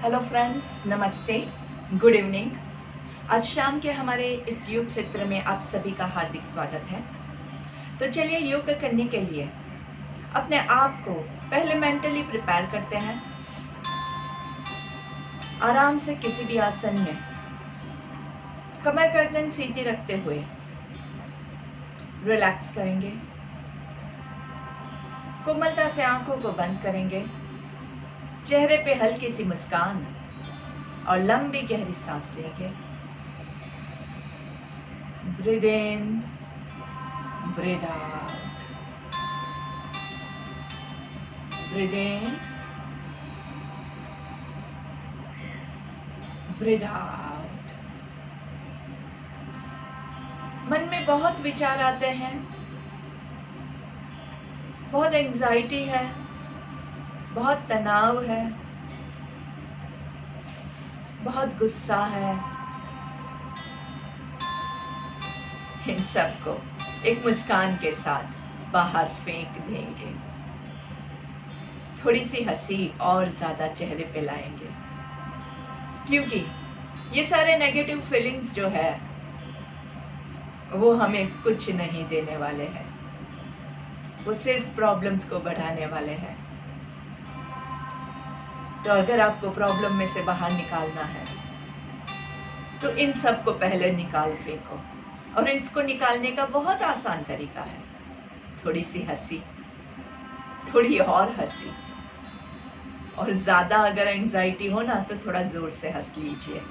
Hello friends, नमस्ते, good evening. आज शाम के हमारे इस योग क्षेत्र में आप सभी का हार्दिक स्वागत है। तो चलिए योग करने के लिए अपने आप को पहले मेंटली प्रिपेयर करते हैं। आराम से किसी भी आसन में कमर गर्दन सीधी रखते हुए रिलैक्स करेंगे। कोमलता से आंखों को बंद करेंगे। चेहरे पे हल्की सी मुस्कान और लंबी गहरी सांस लेंगे। Breathe in, breathe out, breathe in, breathe out. मन में बहुत विचार आते हैं, बहुत एंजाइटी है, बहुत तनाव है, बहुत गुस्सा है। इन सबको एक मुस्कान के साथ बाहर फेंक देंगे। थोड़ी सी हंसी और ज्यादा चेहरे पे लाएंगे, क्योंकि ये सारे नेगेटिव फीलिंग्स जो है वो हमें कुछ नहीं देने वाले हैं। वो सिर्फ प्रॉब्लम्स को बढ़ाने वाले हैं। तो अगर आपको प्रॉब्लम में से बाहर निकालना है तो इन सब को पहले निकाल फेंको। और इसको निकालने का बहुत आसान तरीका है, थोड़ी सी हंसी, थोड़ी और हंसी। और ज्यादा अगर एंजाइटी हो ना तो थोड़ा जोर से हंस लीजिए।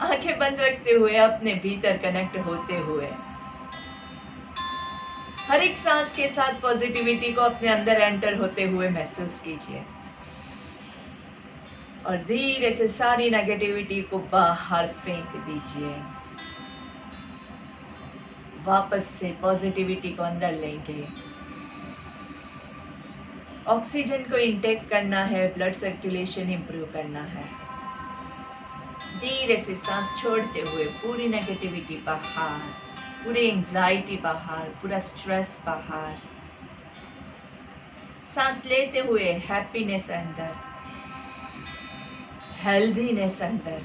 आंखें बंद रखते हुए अपने भीतर कनेक्ट होते हुए हर एक सांस के साथ पॉजिटिविटी को अपने अंदर एंटर होते हुए महसूस कीजिए। और धीरे से सारी नेगेटिविटी को बाहर फेंक दीजिए। वापस से पॉजिटिविटी को अंदर लेंगे। ऑक्सीजन को इनटेक करना है, ब्लड सर्कुलेशन इंप्रूव करना है। धीरे से सांस छोड़ते हुए पूरी नेगेटिविटी बाहर, पूरी एंजाइटी बाहर, पूरा स्ट्रेस बाहर। सांस लेते हुए हैप्पीनेस अंदर, हेल्दीनेस अंदर।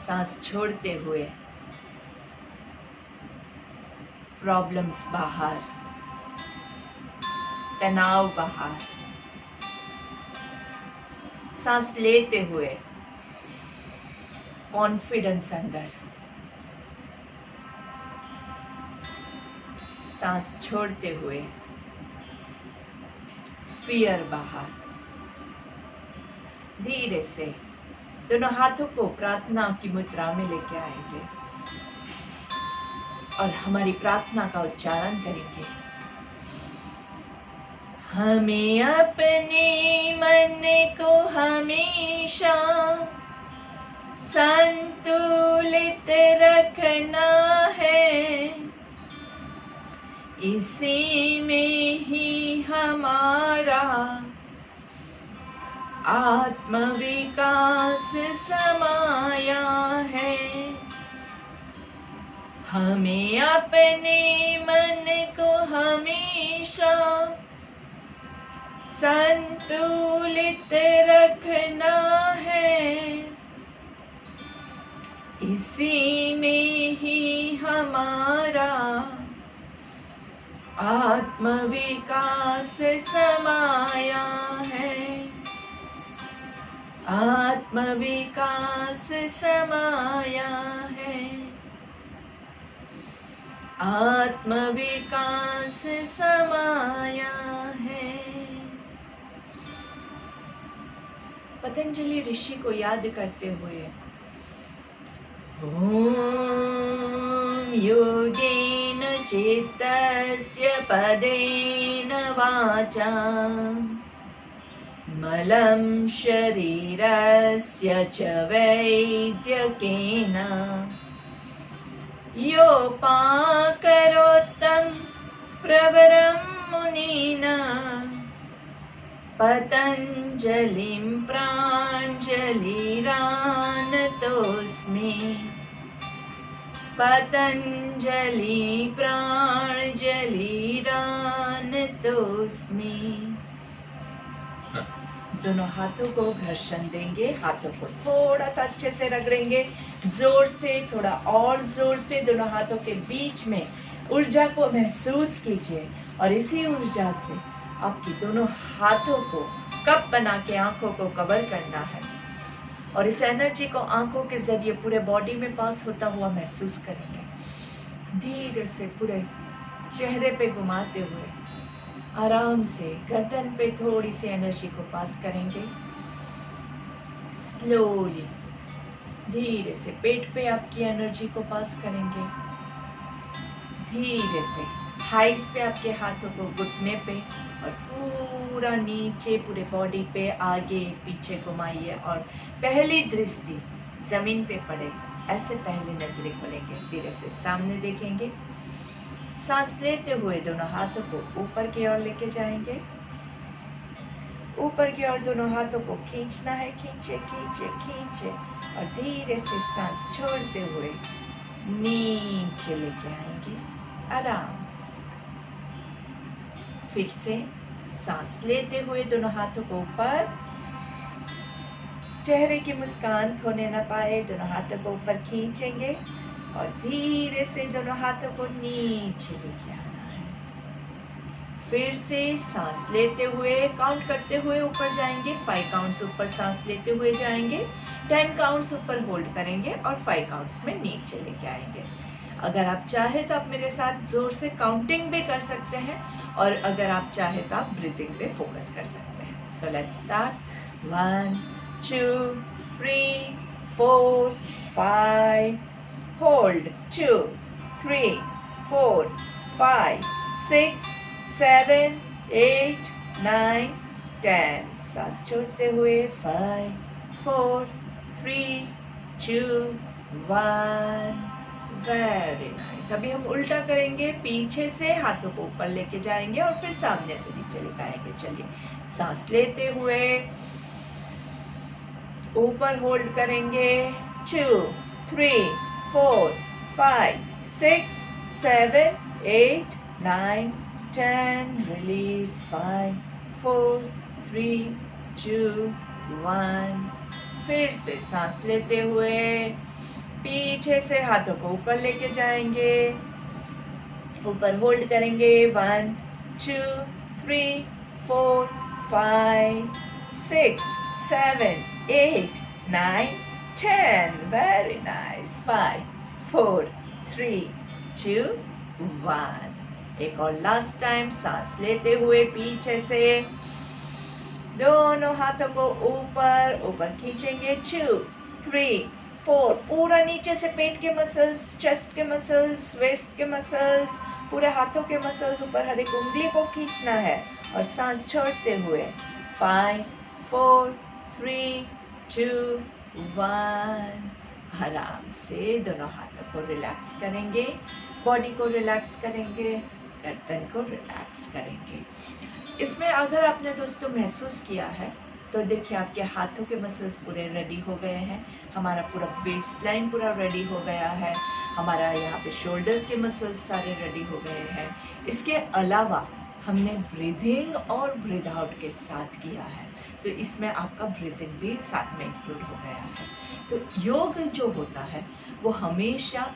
सांस छोड़ते हुए प्रॉब्लम्स बाहर, तनाव बाहर। सांस लेते हुए कॉन्फिडेंस अंदर। सांस छोड़ते हुए फियर बाहर। धीरे से दोनों हाथों को प्रार्थना की मुद्रा में लेके आएंगे और हमारी प्रार्थना का उच्चारण करेंगे। हमें अपने मन को हमेशा संतुलित रखना है। इसी में ही हमारा आत्मविकास समाया है। हमें अपने मन को हमेशा संतुलित रखना है। इसी में ही हमारा आत्मविकास समाया है। आत्मविकास समाया है। आत्मविकास समाया है। पतंजलि ऋषि को याद करते हुए ओम योगेन चित्तस्य पदेन वाचा मलं शरीरस्य च वैद्यकेन योपाकरोत्तं प्रवरं मुनिना पतञ्जलिं प्राञ्जलिरानतोऽस्मि। पतंजलि प्राणजलि रानतोस्मि। दोनों हाथों को घर्षण देंगे, हाथों को थोड़ा सा अच्छे से रगड़ेंगे, जोर से, थोड़ा और जोर से। दोनों हाथों के बीच में ऊर्जा को महसूस कीजिए और इसी ऊर्जा से आपकी दोनों हाथों को कप बना के आंखों को कवर करना है और इस एनर्जी को आंखों के जरिए पूरे बॉडी में पास होता हुआ महसूस करेंगे। धीरे से पूरे चेहरे पे घुमाते हुए आराम से गर्दन पे थोड़ी सी एनर्जी को पास करेंगे। स्लोली धीरे से पेट पे आपकी एनर्जी को पास करेंगे। धीरे से थाइस पे आपके हाथों को घुटने पे और पूरा नीचे पूरे बॉडी पे आगे पीछे घुमाइए और पहली दृष्टि जमीन पे पड़े ऐसे पहली नजरें खोलेंगे। धीरे से सामने देखेंगे। सांस लेते हुए दोनों हाथों को ऊपर की ओर लेके जाएंगे। ऊपर की ओर दोनों हाथों को खींचना है, खींचे खींचे खींचे और धीरे से सांस छोड़ते हुए नीचे लेके आएंगे आराम से। फिर से सांस लेते हुए दोनों हाथों को ऊपर, चेहरे की मुस्कान खोने ना पाए, दोनों हाथों को ऊपर खींचेंगे और धीरे से दोनों हाथों को नीचे लेके आना है। फिर से सांस लेते हुए काउंट करते हुए ऊपर जाएंगे। 5 काउंट्स ऊपर सांस लेते हुए जाएंगे, 10 काउंट्स ऊपर होल्ड करेंगे और 5 काउंट्स में नीचे लेके आएंगे। अगर आप चाहे तो आप मेरे साथ जोर से काउंटिंग भी कर सकते हैं और अगर आप चाहे तो आप ब्रीथिंग पे फोकस कर सकते हैं। So let's start. 1 2 3 4 5 होल्ड, 2 3 4 5 6 7 8 9 10। सांस छोड़ते हुए 5 4 3 2 1। Very nice. अभी हम उल्टा करेंगे, पीछे से हाथों को ऊपर लेके जाएंगे और फिर सामने से नीचे लेके आएंगे। चलिए, सांस लेते हुए ऊपर होल्ड करेंगे, 2 3 4 5 6 7 8 9 10। रिलीज, 5 4 3 2 1। फिर से सांस लेते हुए पीछे से हाथों को ऊपर लेके जाएंगे, ऊपर होल्ड करेंगे, 1 2 3 4 5 6 7 8 9 10। Very nice. 5 4 3 2 1। एक और लास्ट टाइम। सांस लेते हुए पीछे से दोनों हाथों को ऊपर ऊपर खींचेंगे, 2 3 4। पूरा नीचे से पेट के मसल्स, चेस्ट के मसल्स, वेस्ट के मसल्स, पूरे हाथों के मसल्स ऊपर हर एक उंगली को खींचना है और सांस छोड़ते हुए 5 4 3 2 1। आराम से दोनों हाथों को रिलैक्स करेंगे, बॉडी को रिलैक्स करेंगे, गर्दन को रिलैक्स करेंगे। इसमें अगर आपने दोस्तों महसूस किया है तो देखिए आपके हाथों के मसल्स पूरे रेडी हो गए हैं, हमारा पूरा वेस्ट लाइन पूरा रेडी हो गया है, हमारा यहाँ पे शोल्डर्स के मसल्स सारे रेडी हो गए हैं। इसके अलावा हमने ब्रीदिंग और ब्रीद आउट के साथ किया है, तो इसमें आपका ब्रीदिंग भी साथ में इंक्लूड हो गया है। तो योग जो होता है वो हमेशा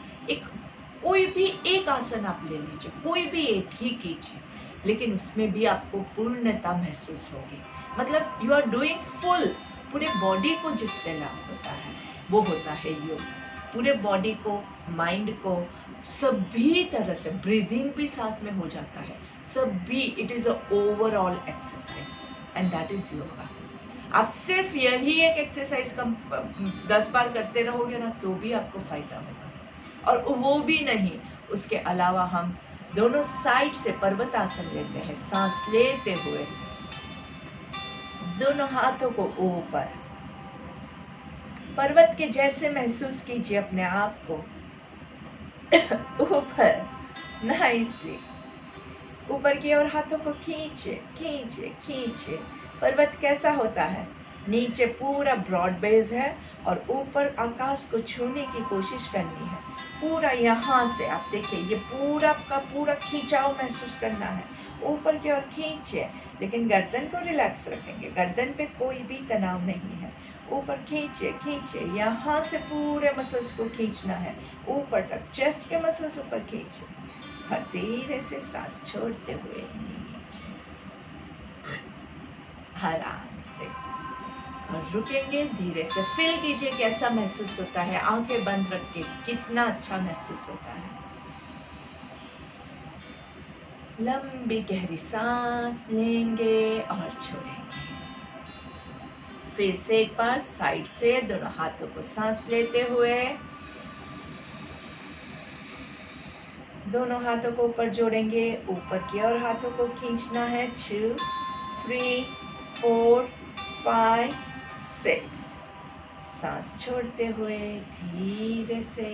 कोई भी एक आसन आप ले लीजिए, कोई भी एक ही कीजिए, लेकिन उसमें भी आपको पूर्णता महसूस होगी। मतलब यू आर डूइंग फुल, पूरे बॉडी को जिससे लाभ होता है वो होता है योग। पूरे बॉडी को, माइंड को, सभी तरह से, ब्रीदिंग भी साथ में हो जाता है, सभी। It is a overall exercise and that is yoga. आप सिर्फ यही एक एक्सरसाइज का 10 बार करते रहोगे ना तो भी आपको फायदा होगा। और वो भी नहीं, उसके अलावा हम दोनों साइड से पर्वतासन लेते हैं। सांस लेते हुए दोनों हाथों को ऊपर, पर्वत के जैसे महसूस कीजिए अपने आप को ऊपर, नाइसली ऊपर की ओर हाथों को खींचे खींचे खींचे। पर्वत कैसा होता है? नीचे पूरा ब्रॉड बेस है और ऊपर आकाश को छूने की कोशिश करनी है। पूरा यहाँ से आप देखिए, ये पूरा का पूरा खींचाव महसूस करना है, ऊपर की ओर खींचिए, लेकिन गर्दन को रिलैक्स रखेंगे, गर्दन पे कोई भी तनाव नहीं है। ऊपर खींचिए खींचिए, यहाँ से पूरे मसल्स को खींचना है ऊपर तक, चेस्ट के मसल्स ऊपर खींचिए और धीरे से सांस छोड़ते हुए नीचे आराम से, और रुकेंगे। धीरे से फील कीजिए कैसा महसूस होता है, आंखें बंद रख के कितना अच्छा महसूस होता है। लंबी गहरी सांस लेंगे और छोड़ेंगे। फिर से एक बार साइड से दोनों हाथों को सांस लेते हुए दोनों हाथों को ऊपर जोड़ेंगे, ऊपर की ओर हाथों को खींचना है। 2 3 4 5 6। सांस छोड़ते हुए धीरे से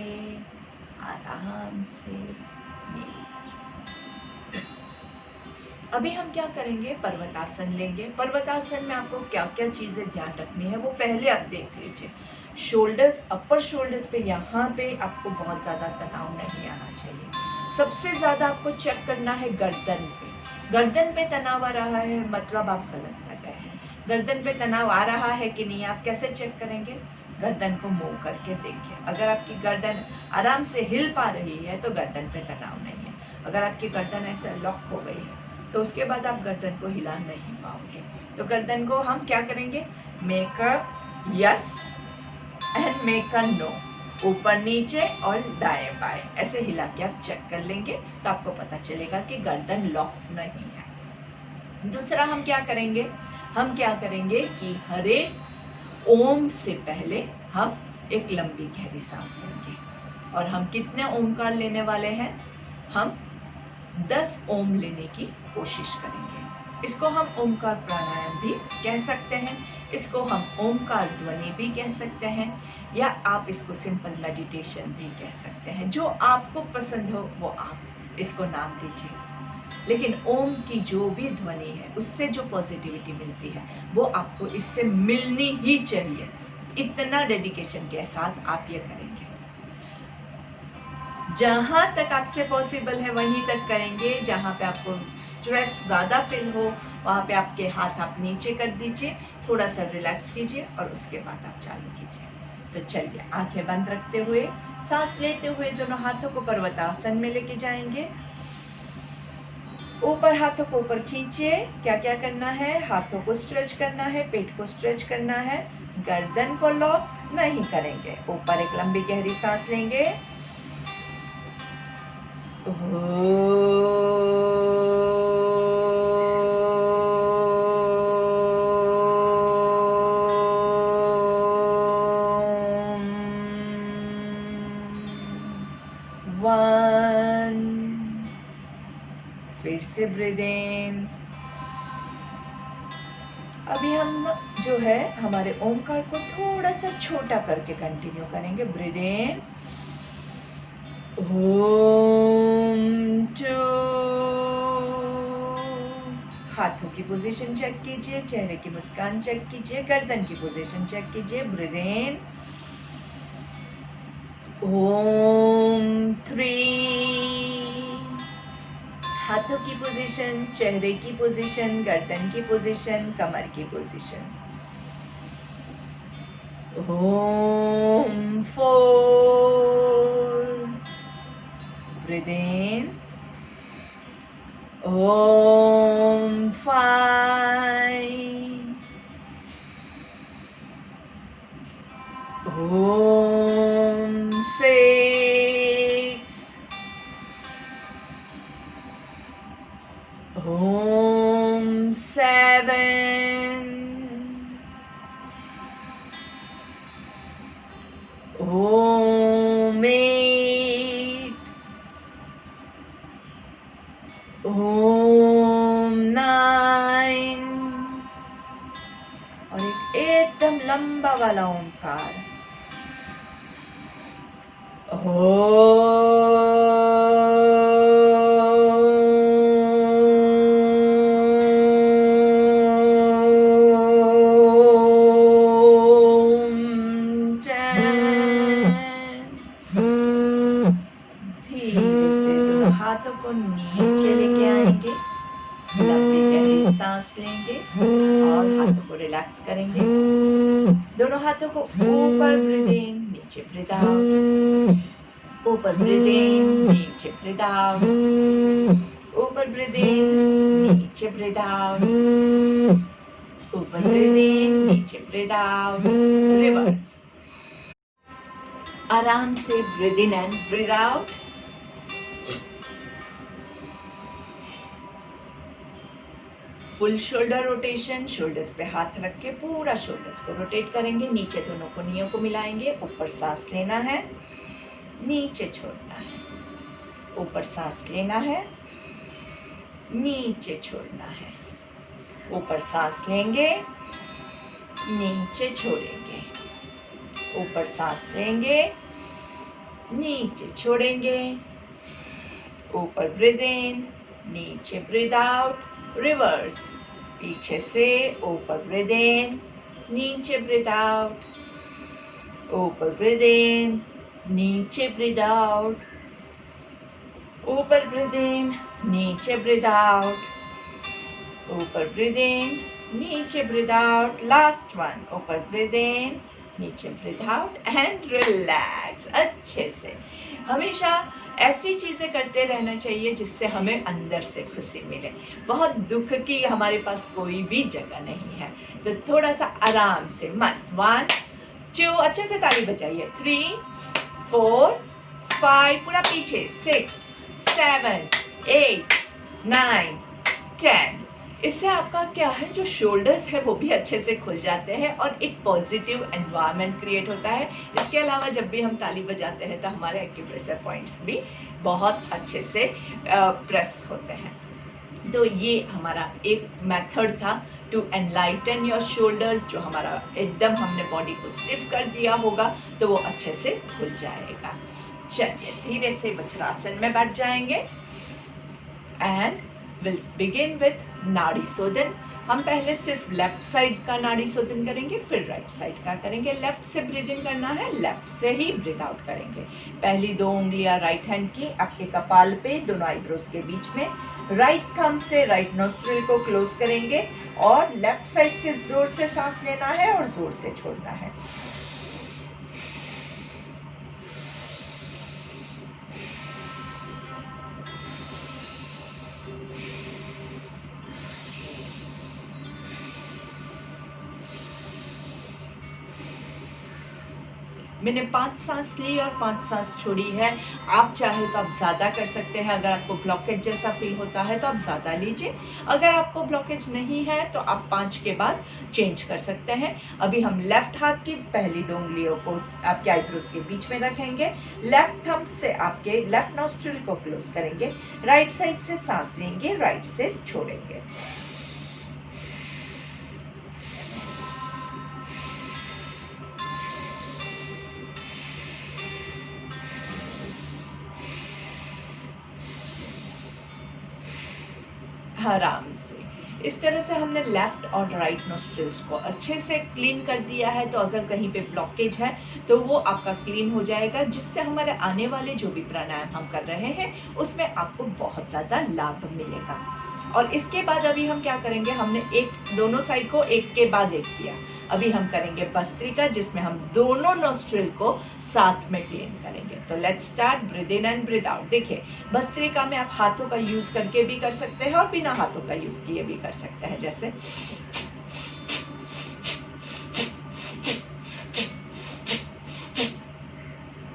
आराम से नीचे। अभी हम क्या करेंगे, पर्वतासन लेंगे। पर्वतासन में आपको क्या क्या चीजें ध्यान रखनी है वो पहले आप देख लीजिए। शोल्डर्स, अपर शोल्डर्स पे यहाँ पे आपको बहुत ज्यादा तनाव नहीं आना चाहिए। सबसे ज्यादा आपको चेक करना है गर्दन पे। गर्दन पे तनाव आ रहा है मतलब आप गलत कर रहे हैं। गर्दन पे तनाव आ रहा है कि नहीं, आप कैसे चेक करेंगे, गर्दन को मूव करके देखिए। अगर आपकी गर्दन आराम से हिल पा रही है तो गर्दन पे तनाव नहीं है। अगर आपकी गर्दन ऐसे लॉक हो गई है तो उसके बाद आप गर्दन को हिला नहीं पाओगे। तो गर्दन को हम क्या करेंगे, make a yes and make a no, ऊपर नीचे और दाएं बाएं ऐसे हिला के आप चेक कर लेंगे तो आपको पता चलेगा कि गर्दन लॉक नहीं है। दूसरा हम क्या करेंगे, कि हरे ओम से पहले हम एक लंबी गहरी सांस लेंगे। और हम कितने ओमकार लेने वाले हैं, हम 10 ओम लेने की कोशिश करेंगे। इसको हम ओमकार प्राणायाम भी कह सकते हैं, इसको हम ओमकार ध्वनि भी कह सकते हैं, या आप इसको सिंपल मेडिटेशन भी कह सकते हैं। जो आपको पसंद हो वो आप इसको नाम दीजिए, लेकिन ओम की जो भी ध्वनि है उससे जो पॉजिटिविटी मिलती है वो आपको इससे मिलनी ही चाहिए। इतना डेडिकेशन के साथ आप ये करेंगे। जहां तक आपसे पॉसिबल है वहीं तक करेंगे। जहां पे आपको स्ट्रेस ज़्यादा फील हो वहां पे आपके हाथ आप नीचे कर दीजिए, थोड़ा सा रिलैक्स कीजिए और उसके बाद आप चालू कीजिए। तो चलिए, आंखें बंद रखते हुए सांस लेते हुए दोनों हाथों को पर्वतासन में लेके जाएंगे। ऊपर हाथों को ऊपर खींचिए। क्या क्या करना है, हाथों को स्ट्रेच करना है, पेट को स्ट्रेच करना है, गर्दन को लॉक नहीं करेंगे। ऊपर एक लंबी गहरी सांस लेंगे। फिर से ब्रीद इन। अभी हम जो है हमारे ओमकार को थोड़ा सा छोटा करके कंटिन्यू करेंगे। ब्रीद इन, ओम 2। हाथों की पोजीशन चेक कीजिए, चेहरे की मुस्कान चेक कीजिए, गर्दन की पोजीशन चेक कीजिए। ब्रीद इन, ओम 3। हाथों की पोजीशन, चेहरे की पोजीशन, गर्दन की पोजीशन, कमर की पोजीशन। ओम 4। ब्रीद इन, ओम 5। ओम 6। ओम 7। ओम 8। ओम 9। और एक एकदम लंबा वाला ओमकार, धीरे से दोनों हाथों को नीचे लेके आएंगे, लंबी गहरी सांस लेंगे और हाथों को रिलैक्स करेंगे। दोनों हाथों को ऊपर ब्रीथ इन, नीचे ब्रीथ आउट, ऊपर ब्रीथ इन, नीचे ब्रीथ आउट, ऊपर ब्रीथ इन, नीचे ब्रीथ आउट, ऊपर ब्रीथ इन, नीचे ब्रीथ आउट, रिवर्स। आराम से breathe in and breathe out. Full shoulder rotation, shoulders पे हाथ रख के पूरा शोल्डर्स को रोटेट करेंगे। नीचे दोनों कोहनियों को मिलाएंगे। ऊपर सांस लेना है, नीचे छोड़ना है, ऊपर सांस लेना है, नीचे छोड़ना है, ऊपर सांस लेंगे, नीचे छोड़ेंगे, ऊपर सांस लेंगे, नीचे छोड़ेंगे, ऊपर ब्रीथ इन, नीचे ब्रीथ आउट, रिवर्स। पीछे से ऊपर ब्रीथ इन, नीचे ब्रीथ आउट, ऊपर ब्रीथ इन, नीचे ब्रीथ आउट, ऊपर ब्रीथ इन, नीचे ब्रीथ आउट, ऊपर ब्रीथ इन, नीचे ब्रीथ आउट। लास्ट वन, ऊपर ब्रीथ इन, नीचे ब्रीथ आउट एंड रिलैक्स। अच्छे से हमेशा ऐसी चीज़ें करते रहना चाहिए जिससे हमें अंदर से खुशी मिले। बहुत दुख की हमारे पास कोई भी जगह नहीं है, तो थोड़ा सा आराम से मस्त 1 2, अच्छे से ताली बजाइए, 3 4 5, पूरा पीछे, 6 7 8 9 10। इससे आपका क्या है, जो शोल्डर्स है वो भी अच्छे से खुल जाते हैं और एक पॉजिटिव एनवायरनमेंट क्रिएट होता है। इसके अलावा जब भी हम ताली बजाते हैं तो हमारे एक्यूप्रेशर पॉइंट्स भी बहुत अच्छे से प्रेस होते हैं। तो ये हमारा एक मेथड था टू एनलाइटन योर शोल्डर्स। जो हमारा एकदम हमने बॉडी को स्टिफ कर दिया होगा तो वो अच्छे से खुल जाएगा। चलिए धीरे से वज्रासन में बैठ जाएंगे एंड विल बिगिन विथ नाड़ी शोधन। हम पहले सिर्फ लेफ्ट साइड का नाड़ी शोधन करेंगे, फिर राइट साइड का करेंगे। लेफ्ट से ब्रीथ इन करना है, लेफ्ट से ही ब्रीथ आउट करेंगे। पहली 2 उंगलियां राइट हैंड की आपके कपाल पे, दोनों आईब्रोज के बीच में। राइट थंब से राइट नोस्ट्रिल को क्लोज करेंगे और लेफ्ट साइड से जोर से सांस लेना है और जोर से छोड़ना है। मैंने 5 सांस ली और 5 सांस छोड़ी है। आप चाहे तो आप ज़्यादा कर सकते हैं। अगर आपको ब्लॉकेज जैसा फील होता है तो आप ज़्यादा लीजिए। अगर आपको ब्लॉकेज नहीं है तो आप 5 के बाद चेंज कर सकते हैं। अभी हम लेफ्ट हाथ की पहली 2 उंगलियों को आपके आईब्रोज के बीच में रखेंगे। लेफ्ट थंब से आपके लेफ्ट नोस्ट्रिल को क्लोज करेंगे। राइट साइड से सांस लेंगे, राइट से छोड़ेंगे। आराम से इस तरह से हमने लेफ्ट और राइट नोस्ट्रिल्स को अच्छे से क्लीन कर दिया है। तो अगर कहीं पे ब्लॉकेज है तो वो आपका क्लीन हो जाएगा, जिससे हमारे आने वाले जो भी प्राणायाम हम कर रहे हैं उसमें आपको बहुत ज़्यादा लाभ मिलेगा। और इसके बाद अभी हम क्या करेंगे, हमने दोनों साइड को एक के बाद एक किया। अभी हम करेंगे भस्त्रिका, जिसमें हम दोनों नोस्ट्रिल को साथ में क्लीन करेंगे। तो let's start, breathe in and breathe out. देखिए भस्त्रिका में आप हाथों का यूज करके भी कर सकते हैं और बिना हाथों का यूज किए भी कर सकते हैं। जैसे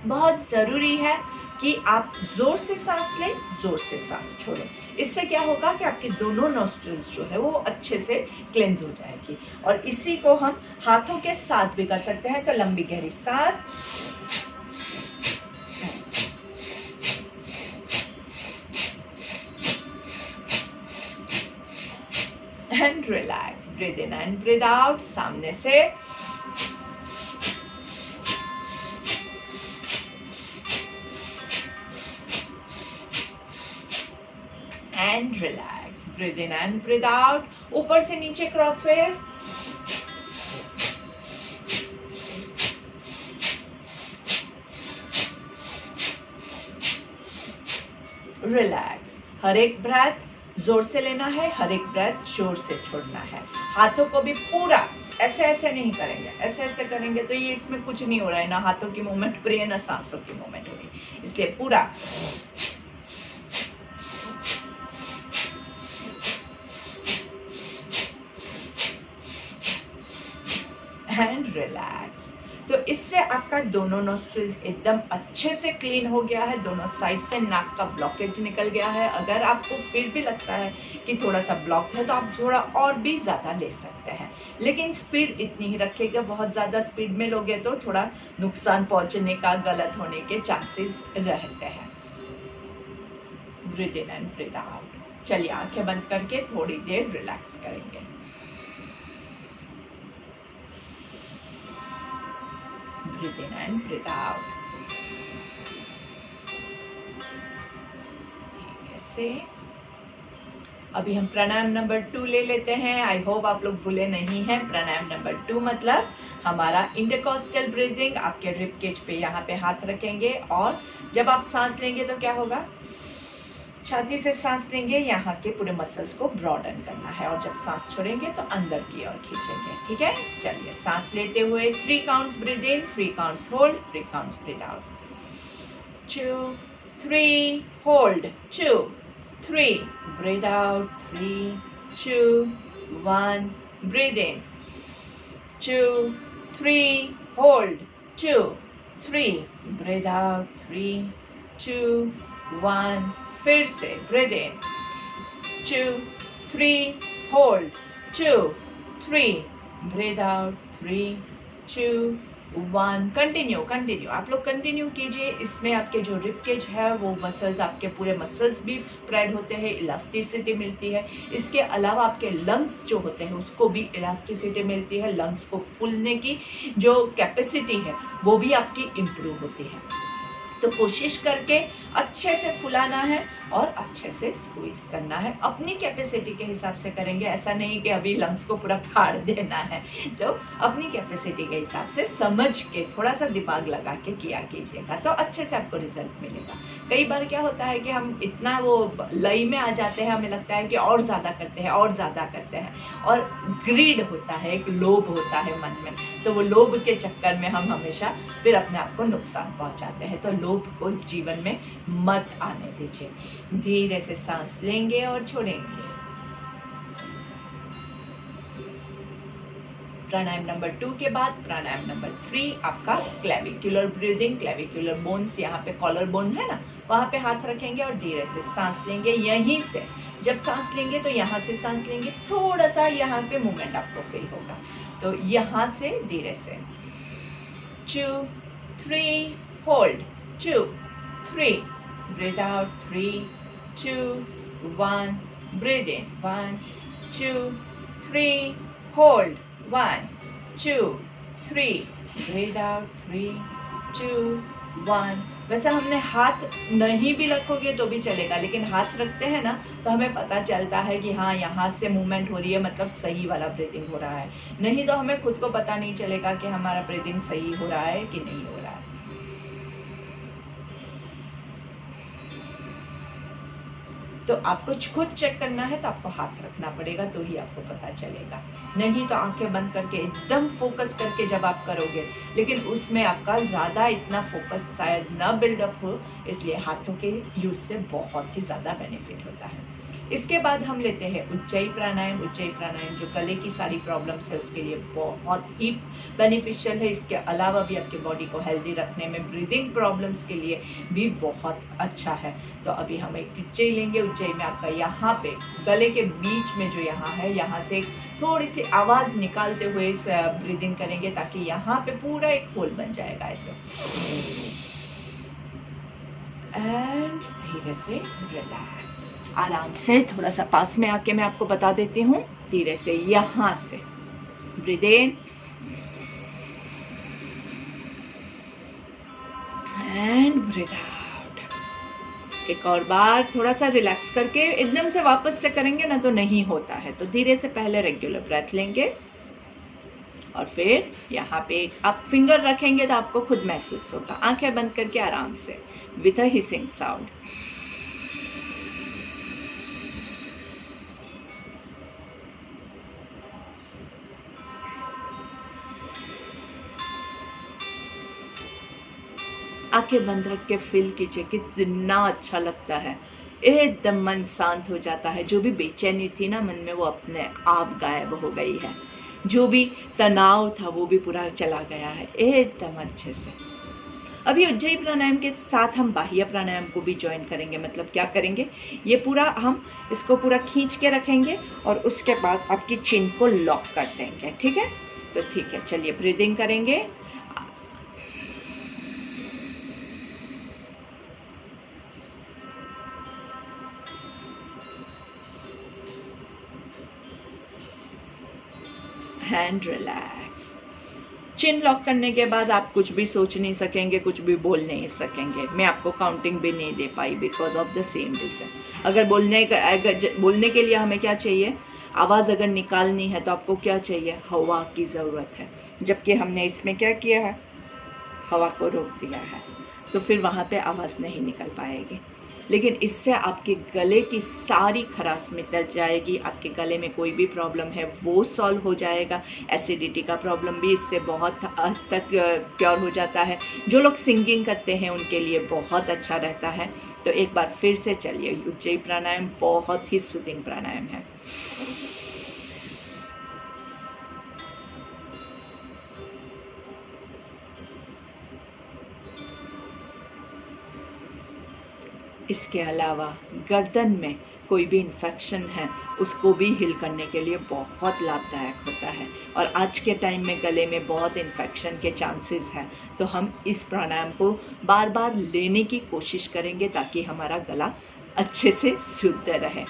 बहुत जरूरी है कि आप जोर से सांस लें, जोर से सांस छोड़ें। इससे क्या होगा कि आपके दोनों नोस्ट्रिल्स जो है वो अच्छे से क्लेंज हो जाएगी। और इसी को हम हाथों के साथ भी कर सकते हैं। तो लंबी गहरी सांस and relax, breathe in and breathe out. सामने से and relax, breathe in and breathe out. ऊपर से नीचे क्रॉस फेस, रिलैक्स। हर एक ब्रेथ जोर से लेना है, हर एक ब्रेथ जोर से छोड़ना है। हाथों को भी पूरा ऐसे ऐसे नहीं करेंगे, ऐसे ऐसे करेंगे तो ये इसमें कुछ नहीं हो रहा है, ना हाथों की मूवमेंट हो रही है ना सांसों की मूवमेंट हो रही है, इसलिए पूरा एंड रिलैक्स। तो इससे आपका दोनों नोस्ट्रिल्स एकदम अच्छे से क्लीन हो गया है, दोनों साइड से नाक का ब्लॉकेज निकल गया है। अगर आपको फिर भी लगता है कि थोड़ा सा ब्लॉक है तो आप थोड़ा और भी ज़्यादा ले सकते हैं, लेकिन स्पीड इतनी ही रखिएगा। बहुत ज़्यादा स्पीड में लोगे तो थोड़ा नुकसान पहुंचने का, गलत होने के चांसेस रहते हैं। Breathe in and breathe out. चलिए आंखें बंद करके थोड़ी देर रिलैक्स करेंगे। Breathe in and breathe out. ऐसे अभी हम प्राणायाम नंबर 2 ले लेते हैं। आई होप आप लोग भूले नहीं हैं। प्राणायाम नंबर 2 मतलब हमारा इंटरकॉस्टल ब्रीदिंग। आपके रिब केज पे यहाँ पे हाथ रखेंगे और जब आप सांस लेंगे तो क्या होगा, छाती से सांस लेंगे, यहाँ के पूरे मसल्स को ब्रॉडन करना है और जब सांस छोड़ेंगे तो अंदर की ओर खींचेंगे। ठीक है, चलिए सांस लेते हुए 3 counts breathe in, 3 counts hold, 3 counts breathe out. 2 3 hold, 2 3 breathe out, 3 2 1 breathe in, 2 3 hold, 2 3 breathe out, 3 2 1 फिर से breathe in, 2 3 hold, 2 3 breathe out, 3 2 1 continue. आप लोग कंटिन्यू कीजिए। इसमें आपके जो रिब केज है वो मसल्स, आपके पूरे मसल्स भी स्प्रेड होते हैं, इलास्टिसिटी मिलती है। इसके अलावा आपके लंग्स जो होते हैं उसको भी इलास्टिसिटी मिलती है। लंग्स को फूलने की जो कैपेसिटी है वो भी आपकी इम्प्रूव होती है। तो कोशिश करके अच्छे से फुलाना है और अच्छे से स्क्वीज करना है। अपनी कैपेसिटी के हिसाब से करेंगे, ऐसा नहीं कि अभी लंग्स को पूरा फाड़ देना है। तो अपनी कैपेसिटी के हिसाब से समझ के थोड़ा सा दिमाग लगा के किया कीजिएगा तो अच्छे से आपको रिजल्ट मिलेगा। कई बार क्या होता है कि हम इतना वो लय में आ जाते हैं, हमें लगता है कि और ज़्यादा करते हैं और ज़्यादा करते हैं, और ग्रीड होता है, एक लोभ होता है मन में, तो वो लोभ के चक्कर में हम हमेशा फिर अपने आप को नुकसान पहुंचाते हैं। तो लोभ को इस जीवन में मत आने दीजिए। धीरे से सांस लेंगे और छोड़ेंगे। प्राणायाम नंबर 2 के बाद प्राणायाम नंबर 3 आपका क्लेविकुलर ब्रीदिंग। क्लेविकुलर बोन्स, यहाँ पे कॉलर बोन है ना, वहाँ पे हाथ रखेंगे और धीरे से सांस लेंगे। यहीं से जब सांस लेंगे तो यहाँ से सांस लेंगे, थोड़ा सा यहाँ पे मूवमेंट आपको फील होगा। तो यहाँ से धीरे से 2 3 hold, 2 3 breathe out, 3 2 1 breathe in, 1 2 3 hold, 1 2 3 breathe out, 3 2 1। वैसे हमने हाथ नहीं भी रखोगे तो भी चलेगा, लेकिन हाथ रखते हैं ना तो हमें पता चलता है कि हाँ यहाँ से मूवमेंट हो रही है, मतलब सही वाला ब्रीदिंग हो रहा है। नहीं तो हमें खुद को पता नहीं चलेगा कि हमारा ब्रीदिंग सही हो रहा है कि नहीं हो रहा है। तो आपको खुद चेक करना है तो आपको हाथ रखना पड़ेगा, तो ही आपको पता चलेगा। नहीं तो आंखें बंद करके एकदम फोकस करके जब आप करोगे, लेकिन उसमें आपका ज़्यादा इतना फोकस शायद ना बिल्डअप हो, इसलिए हाथों के यूज से बहुत ही ज़्यादा बेनिफिट होता है। इसके बाद हम लेते हैं उज्जयी प्राणायाम। उज्जयी प्राणायाम जो गले की सारी प्रॉब्लम्स है उसके लिए बहुत ही बेनिफिशियल है। इसके अलावा भी आपके बॉडी को हेल्दी रखने में, ब्रीदिंग प्रॉब्लम्स के लिए भी बहुत अच्छा है। तो अभी हम एक उज्जयी लेंगे। उज्जयी में आपका यहाँ पे गले के बीच में जो यहाँ है, यहाँ से थोड़ी सी आवाज़ निकालते हुए ब्रीदिंग करेंगे ताकि यहाँ पे पूरा एक होल बन जाएगा ऐसे। एंड धीरे से रिलैक्स, आराम से थोड़ा सा पास में आके मैं आपको बता देती हूँ। धीरे से यहाँ से breathe in and breathe out. एक और बार थोड़ा सा रिलैक्स करके एकदम से वापस से करेंगे ना तो नहीं होता है, तो धीरे से पहले रेगुलर ब्रेथ लेंगे और फिर यहाँ पे आप फिंगर रखेंगे तो आपको खुद महसूस होगा। आंखें बंद करके आराम से विथ अ हिसिंग साउंड आंखें बंद रख के फील कीजिए कितना अच्छा लगता है, एकदम मन शांत हो जाता है। जो भी बेचैनी थी ना मन में वो अपने आप गायब हो गई है, जो भी तनाव था वो भी पूरा चला गया है एकदम अच्छे से। अभी उज्जयी प्राणायाम के साथ हम बाह्य प्राणायाम को भी ज्वाइन करेंगे। मतलब क्या करेंगे, ये पूरा हम इसको पूरा खींच के रखेंगे और उसके बाद आपकी चिन को लॉक कर देंगे, ठीक है। तो ठीक है, चलिए ब्रीदिंग करेंगे। Hand relax. चिन लॉक करने के बाद आप कुछ भी सोच नहीं सकेंगे, कुछ भी बोल नहीं सकेंगे। मैं आपको काउंटिंग भी नहीं दे पाई because of the same reason. अगर बोलने के लिए हमें क्या चाहिए, आवाज़ अगर निकालनी है तो आपको क्या चाहिए, हवा की ज़रूरत है। जबकि हमने इसमें क्या किया है, हवा को रोक दिया है, तो फिर वहाँ पे आवाज़ नहीं निकल पाएगी। लेकिन इससे आपके गले की सारी खराश मिट जाएगी, आपके गले में कोई भी प्रॉब्लम है वो सॉल्व हो जाएगा। एसिडिटी का प्रॉब्लम भी इससे बहुत हद तक क्योर हो जाता है। जो लोग सिंगिंग करते हैं उनके लिए बहुत अच्छा रहता है। तो एक बार फिर से चलिए, उज्जयी प्राणायाम बहुत ही सूदिंग प्राणायाम है। इसके अलावा गर्दन में कोई भी इन्फेक्शन है उसको भी हील करने के लिए बहुत लाभदायक होता है। और आज के टाइम में गले में बहुत इन्फेक्शन के चांसेस हैं, तो हम इस प्राणायाम को बार बार लेने की कोशिश करेंगे ताकि हमारा गला अच्छे से शुद्ध रहे।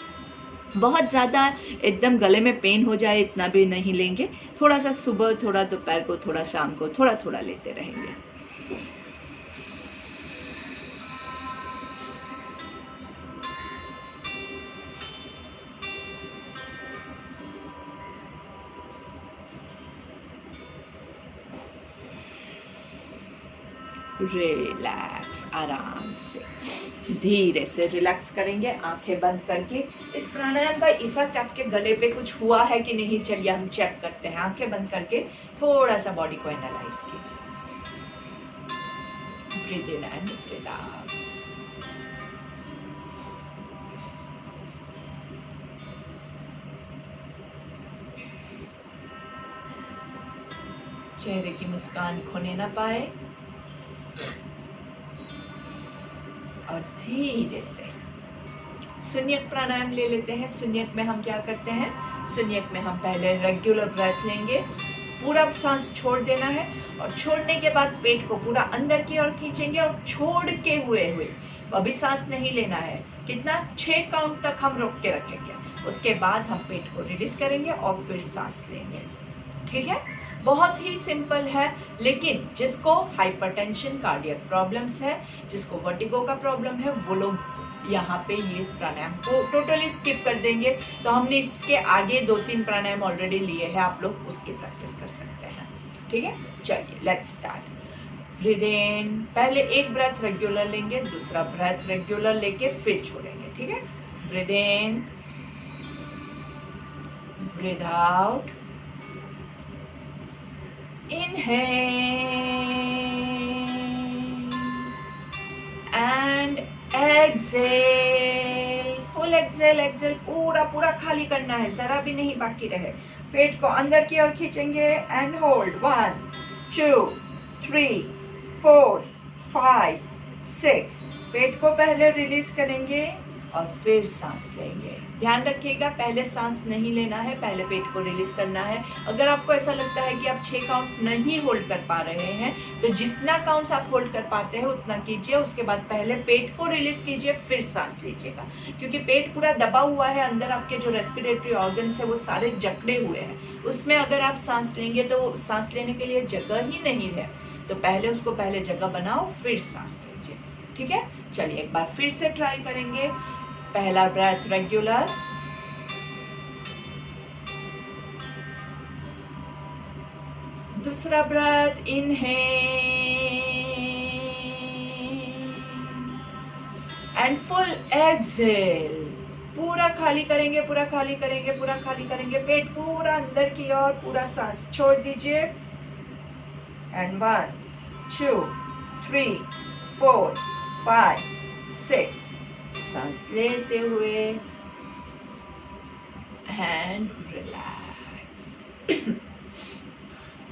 बहुत ज़्यादा एकदम गले में पेन हो जाए इतना भी नहीं लेंगे, थोड़ा सा सुबह, थोड़ा दोपहर को, थोड़ा शाम को, थोड़ा थोड़ा लेते रहेंगे। रिलैक्स, आराम से धीरे से रिलैक्स करेंगे, आंखें बंद करके। इस प्राणायाम का इफेक्ट आपके गले पे कुछ हुआ है कि नहीं, चलिए हम चेक करते हैं। आंखें बंद करके थोड़ा सा बॉडी को एनालाइज कीजिए। Breathe in and breathe out. चेहरे की मुस्कान खोने ना पाए और धीरे से शून्यक प्राणायाम ले लेते हैं। शून्यक में हम क्या करते हैं, शून्यक में हम पहले रेगुलर ब्रेथ लेंगे, पूरा सांस छोड़ देना है और छोड़ने के बाद पेट को पूरा अंदर की ओर खींचेंगे और छोड़ के हुए अभी सांस नहीं लेना है। कितना, 6 काउंट तक हम रोक के रखेंगे। उसके बाद हम पेट को रिलीज करेंगे और फिर सांस लेंगे, ठीक है। बहुत ही सिंपल है, लेकिन जिसको हाइपरटेंशन, कार्डियक प्रॉब्लम्स है, जिसको वर्टिगो का प्रॉब्लम है, वो लोग यहाँ पे ये प्राणायाम को टोटली स्किप कर देंगे। तो हमने इसके आगे 2-3 प्राणायाम ऑलरेडी लिए हैं, आप लोग उसकी प्रैक्टिस कर सकते हैं, ठीक है। चलिए लेट्स स्टार्ट। ब्रीथ इन, पहले एक ब्रेथ रेगुलर लेंगे, दूसरा ब्रेथ रेगुलर लेके फिर छोड़ेंगे, ठीक है। Breathe in, breathe out, inhale and exhale, full exhale पूरा पूरा खाली करना है, जरा भी नहीं बाकी रहे। पेट को अंदर की ओर खींचेंगे एंड होल्ड 1 2 3 4 5 6। पेट को पहले रिलीज करेंगे और फिर सांस लेंगे। ध्यान रखिएगा, पहले सांस नहीं लेना है, पहले पेट को रिलीज करना है। अगर आपको ऐसा लगता है कि आप 6 काउंट नहीं होल्ड कर पा रहे हैं, तो जितना काउंट्स आप होल्ड कर पाते हैं उतना कीजिए। उसके बाद पहले पेट को रिलीज कीजिए, फिर सांस लीजिएगा, क्योंकि पेट पूरा दबा हुआ है। अंदर आपके जो रेस्पिरेटरी ऑर्गन्स है वो सारे जकड़े हुए हैं। उसमें अगर आप सांस लेंगे तो सांस लेने के लिए जगह ही नहीं है। तो पहले जगह बनाओ, फिर सांस लीजिए, ठीक है। चलिए एक बार फिर से ट्राई करेंगे। पहला ब्रेथ रेगुलर, दूसरा breath inhale and full exhale. पूरा खाली करेंगे, पूरा खाली करेंगे, पूरा खाली करेंगे। पेट पूरा अंदर की ओर, पूरा सांस छोड़ दीजिए एंड 1 2 3 4 5 6। सांस लेते हुए हैंड रिलैक्स।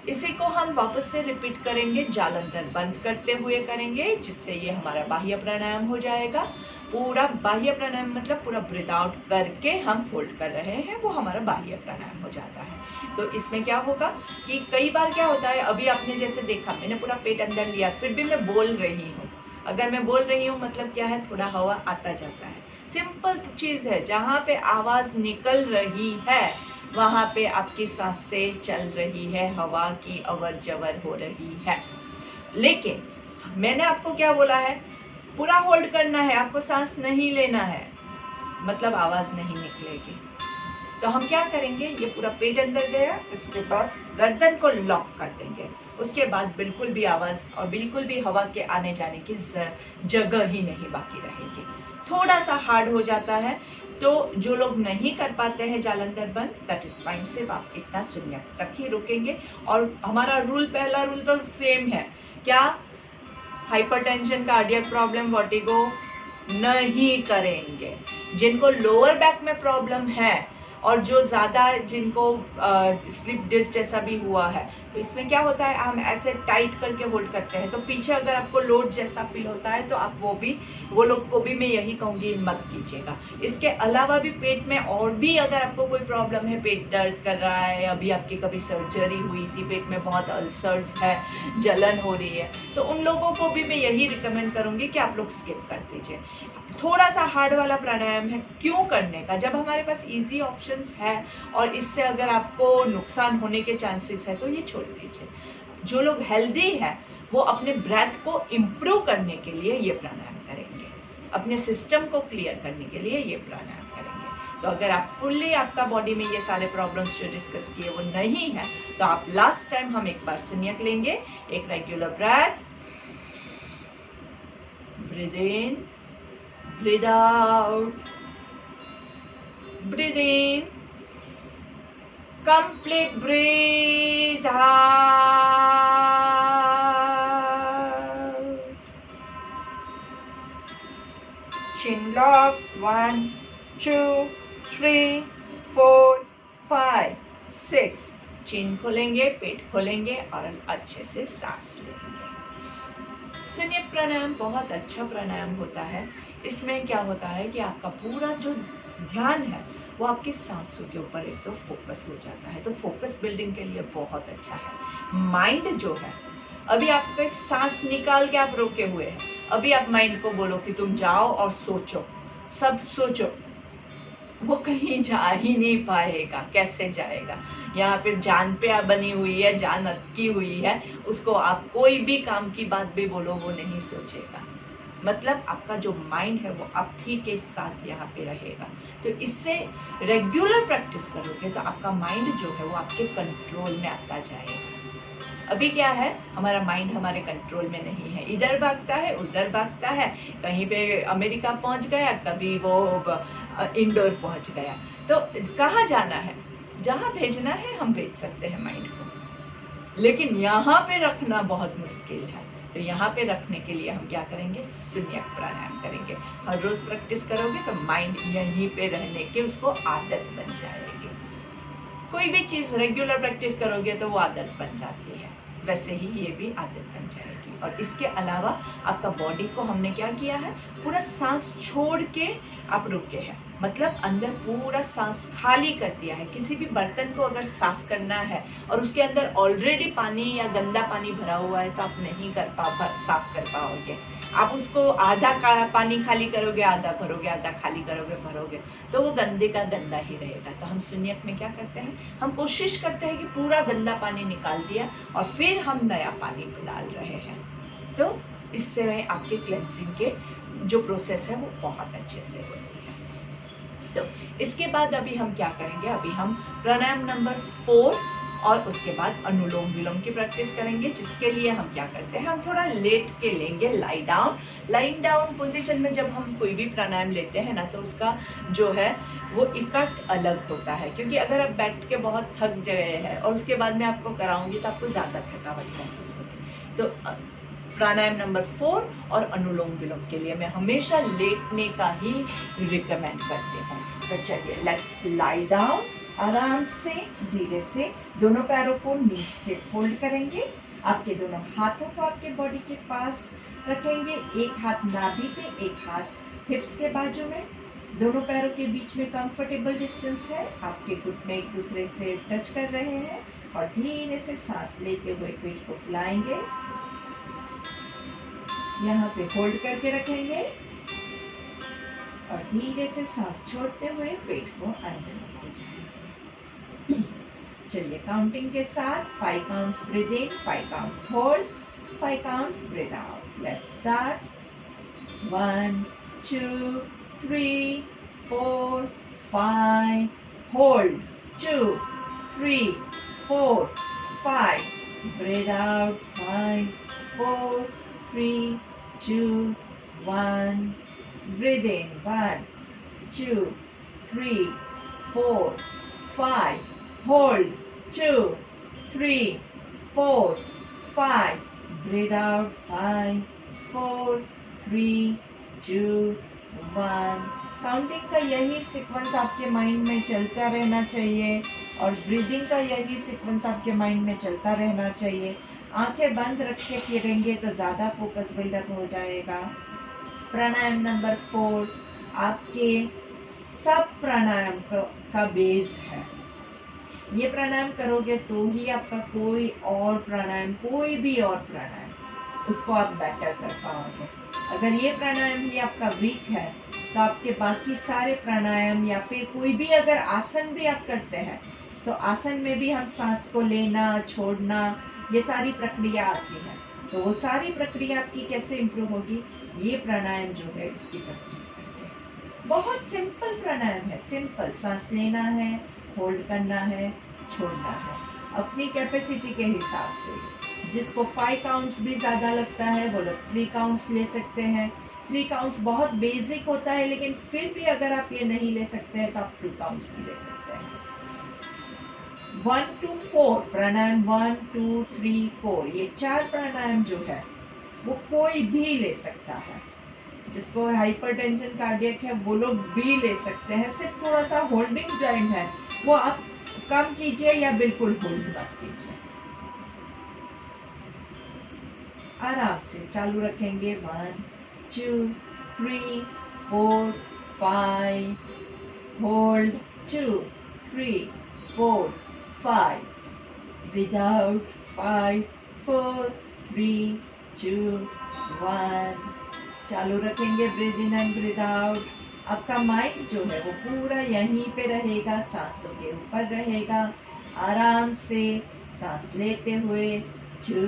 इसी को हम वापस से रिपीट करेंगे, जालंधर बंद करते हुए करेंगे, जिससे ये हमारा बाह्य प्राणायाम हो जाएगा। पूरा बाह्य प्राणायाम मतलब पूरा ब्रीथ आउट करके हम होल्ड कर रहे हैं, वो हमारा बाह्य प्राणायाम हो जाता है। तो इसमें क्या होगा कि कई बार क्या होता है, अभी आपने जैसे देखा मैंने पूरा पेट अंदर लिया, फिर भी मैं बोल रही हूँ। अगर मैं बोल रही हूँ मतलब क्या है, थोड़ा हवा आता जाता है। सिंपल चीज़ है, जहाँ पे आवाज़ निकल रही है वहाँ पे आपकी सांसें चल रही है, हवा की अवर जवर हो रही है। लेकिन मैंने आपको क्या बोला है, पूरा होल्ड करना है, आपको सांस नहीं लेना है, मतलब आवाज़ नहीं निकलेगी। तो हम क्या करेंगे, ये पूरा पेट अंदर गया, उसके बाद गर्दन को लॉक कर देंगे। उसके बाद बिल्कुल भी आवाज़ और बिल्कुल भी हवा के आने जाने की जगह ही नहीं बाकी रहेगी। थोड़ा सा हार्ड हो जाता है, तो जो लोग नहीं कर पाते हैं जालंधर बंद, दैट इज फाइन, सिर्फ आप इतना शून्य तक ही रुकेंगे। और हमारा रूल, पहला रूल तो सेम है, क्या, हाइपरटेंशन, कार्डियक प्रॉब्लम, वर्टिगो नहीं करेंगे। जिनको लोअर बैक में प्रॉब्लम है और जो ज़्यादा जिनको स्लिप डिस्क जैसा भी हुआ है, तो इसमें क्या होता है, हम ऐसे टाइट करके होल्ड करते हैं, तो पीछे अगर आपको लोड जैसा फील होता है तो आप वो लोग को भी मैं यही कहूँगी, मत कीजिएगा। इसके अलावा भी पेट में और भी अगर आपको कोई प्रॉब्लम है, पेट दर्द कर रहा है, अभी आपकी कभी सर्जरी हुई थी, पेट में बहुत अल्सर्स है, जलन हो रही है, तो उन लोगों को भी मैं यही रिकमेंड करूँगी कि आप लोग स्किप कर दीजिए। थोड़ा सा हार्ड वाला प्राणायाम है, क्यों करने का, जब हमारे पास इजी ऑप्शंस है और इससे अगर आपको नुकसान होने के चांसेस है तो ये छोड़ दीजिए। जो लोग हेल्दी है वो अपने ब्रेथ को इम्प्रूव करने के लिए ये प्राणायाम करेंगे, अपने सिस्टम को क्लियर करने के लिए ये प्राणायाम करेंगे। तो अगर आप फुल्ली, आपका बॉडी में ये सारे प्रॉब्लम्स जो डिस्कस किए वो नहीं है, तो आप लास्ट टाइम हम एक बार शून्यक लेंगे, एक regular breath, breathe in, breathe out, breathe in, complete breathe out, chin lock, 1 2 3 4 5 6, चिन खोलेंगे, पेट खोलेंगे और अच्छे से सांस लेंगे। शून्यक प्राणायाम बहुत अच्छा प्राणायाम होता है। इसमें क्या होता है कि आपका पूरा जो ध्यान है वो आपकी सांसों के ऊपर एक तो फोकस हो जाता है, तो फोकस बिल्डिंग के लिए बहुत अच्छा है। माइंड जो है, अभी आपके सांस निकाल के आप रोके हुए हैं, अभी आप माइंड को बोलो कि तुम जाओ और सोचो, सब सोचो, वो कहीं जा ही नहीं पाएगा। कैसे जाएगा, यहाँ पे जान पे बनी हुई है, जान अटकी हुई है, उसको आप कोई भी काम की बात भी बोलो वो नहीं सोचेगा। मतलब आपका जो माइंड है वो आप ही के साथ यहाँ पे रहेगा। तो इससे रेगुलर प्रैक्टिस करोगे तो आपका माइंड जो है वो आपके कंट्रोल में आता जाएगा। अभी क्या है, हमारा माइंड हमारे कंट्रोल में नहीं है, इधर भागता है, उधर भागता है, कहीं पे अमेरिका पहुंच गया, कभी वो इंडोर पहुंच गया। तो कहाँ जाना है, जहाँ भेजना है हम भेज सकते हैं माइंड को, लेकिन यहाँ पे रखना बहुत मुश्किल है। तो यहाँ पे रखने के लिए हम क्या करेंगे, शून्यक प्राणायाम करेंगे। हर रोज प्रैक्टिस करोगे तो माइंड यहीं पे रहने की उसको आदत बन जाएगी। कोई भी चीज़ रेगुलर प्रैक्टिस करोगे तो वो आदत बन जाती है, वैसे ही ये भी आदत बन जाएगी। और इसके अलावा आपका बॉडी को हमने क्या किया है, पूरा सांस छोड़ के आप रुके हैं, मतलब अंदर पूरा सांस खाली कर दिया है। किसी भी बर्तन को अगर साफ करना है और उसके अंदर ऑलरेडी पानी या गंदा पानी भरा हुआ है तो आप नहीं साफ कर पाओगे। आप उसको आधा पानी खाली करोगे, आधा भरोगे, आधा खाली करोगे, भरोगे, तो वो गंदे का गंदा ही रहेगा। तो हम शून्यक में क्या करते हैं, हम कोशिश करते हैं कि पूरा गंदा पानी निकाल दिया और फिर हम नया पानी डाल रहे हैं। तो इससे आपके क्लेंजिंग के जो प्रोसेस है वो बहुत अच्छे से होती है। तो इसके बाद अभी हम क्या करेंगे, अभी हम प्राणायाम नंबर 4 और उसके बाद अनुलोम विलोम की प्रैक्टिस करेंगे, जिसके लिए हम क्या करते हैं, हम थोड़ा लेट के लेंगे, लाइंग डाउन पोजीशन में जब हम कोई भी प्राणायाम लेते हैं ना, तो उसका जो है वो इफेक्ट अलग होता है। क्योंकि अगर आप बैठ के बहुत थक गए हैं और उसके बाद मैं आपको कराऊंगी तो आपको ज़्यादा थकावट महसूस होगी। तो प्राणायाम नंबर 4 और अनुलोम विलोम के लिए मैं हमेशा लेटने का ही रिकमेंड करती हूँ। तो चलिए लेट्स लाई डाउन। आराम से धीरे से दोनों पैरों को नीचे से फोल्ड करेंगे। आपके दोनों हाथों को आपके बॉडी के पास रखेंगे। एक हाथ नाभि पे, एक हाथ हिप्स के बाजू में। दोनों पैरों के बीच में कंफर्टेबल डिस्टेंस है। आपके घुटने एक दूसरे से टच कर रहे हैं और धीरे से सांस लेते हुए पेट को फुलाएंगे। यहाँ पे होल्ड करके रखेंगे और धीरे से सांस छोड़ते हुए पेट को अंदर लेके जाएंगे। चलिए काउंटिंग के साथ 5 counts breathe in, 5 counts hold, 5 counts breathe out. Let's start. 1 2 3 4 5 hold, 2 3 4 5 breathe out, 5 4 3 2 1 breathe in, 1 2 3 4 5 hold, 2 3 4 5 breathe out, 5 4 3 2 1। Counting का यही सीक्वेंस आपके माइंड में चलता रहना चाहिए और ब्रीदिंग का यही सीक्वेंस आपके माइंड में चलता रहना चाहिए। आंखें बंद रख के करेंगे तो ज़्यादा फोकस बिल्डअप हो जाएगा। प्राणायाम नंबर 4 आपके सब प्राणायाम का बेस है। ये प्राणायाम करोगे तो ही आपका कोई और प्राणायाम, कोई भी और प्राणायाम, उसको आप बेटर कर पाओगे। अगर ये प्राणायाम ही आपका वीक है तो आपके बाकी सारे प्राणायाम या फिर कोई भी अगर आसन भी आप करते हैं तो आसन में भी हम सांस को लेना छोड़ना ये सारी प्रक्रिया आती है। तो वो सारी प्रक्रिया आपकी कैसे इम्प्रूव होगी, ये प्राणायाम जो है इसकी प्रैक्टिस करके। बहुत सिंपल प्राणायाम है, सिंपल। सांस लेना है, होल्ड करना है, छोड़ना है अपनी कैपेसिटी के हिसाब से। जिसको 5 काउंट्स भी ज़्यादा लगता है वो लोग 3 काउंट्स ले सकते हैं। 3 काउंट्स बहुत बेसिक होता है, लेकिन फिर भी अगर आप ये नहीं ले सकते हैं तो आप 2 काउंट्स भी ले सकते हैं। 1 to 4 प्राणायाम, 1 2 3 4, ये 4 प्राणायाम जो है वो कोई भी ले सकता है। जिसको हाइपरटेंशन कार्डियक है वो लोग भी ले सकते हैं। सिर्फ थोड़ा सा होल्डिंग टाइम है वो आप कम कीजिए या बिल्कुल होल्ड मत कीजिए। आराम से चालू रखेंगे। 1 2 3 4 5 होल्ड, 2 3 4 5 breathe out, 5 4 3 2 1 चालू रखेंगे। Breathe in and breathe out. आपका माइंड जो है वो पूरा यहीं पे रहेगा, सांसों के ऊपर रहेगा। आराम से सांस लेते हुए 2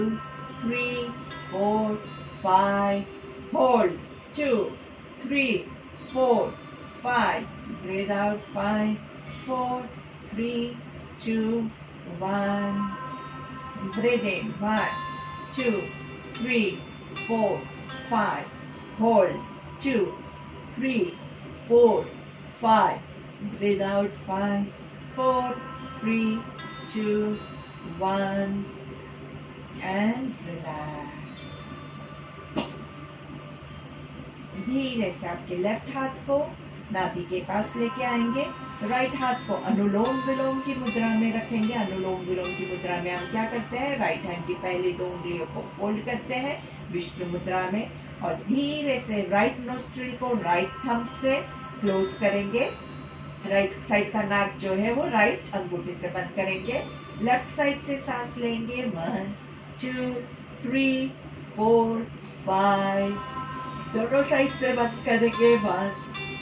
3 4 5 hold, 2 3 4 5 breathe out, 5 4 3 2 1 breathe in, 1 2 3 4 5 hold, 2 3 4 5 breathe out, 5 4 3 2 1 and relax। धीरे से आपके लेफ्ट हाथ को नाभि के पास लेके आएंगे। राइट हाथ को अनुलोम विलोम की मुद्रा में रखेंगे। अनुलोम विलोम की मुद्रा में हम क्या करते हैं, राइट हैंड की पहली 2 उंगलियों को फोल्ड करते हैं विष्णु मुद्रा में और धीरे से राइट नोस्ट्रिल को राइट थंब से क्लोज करेंगे। राइट साइड का नाक जो है वो राइट अंगूठे से बंद करेंगे। लेफ्ट साइड से सांस लेंगे। 1 2 3 4 5 दोनों साइड से बंद करेंगे। 1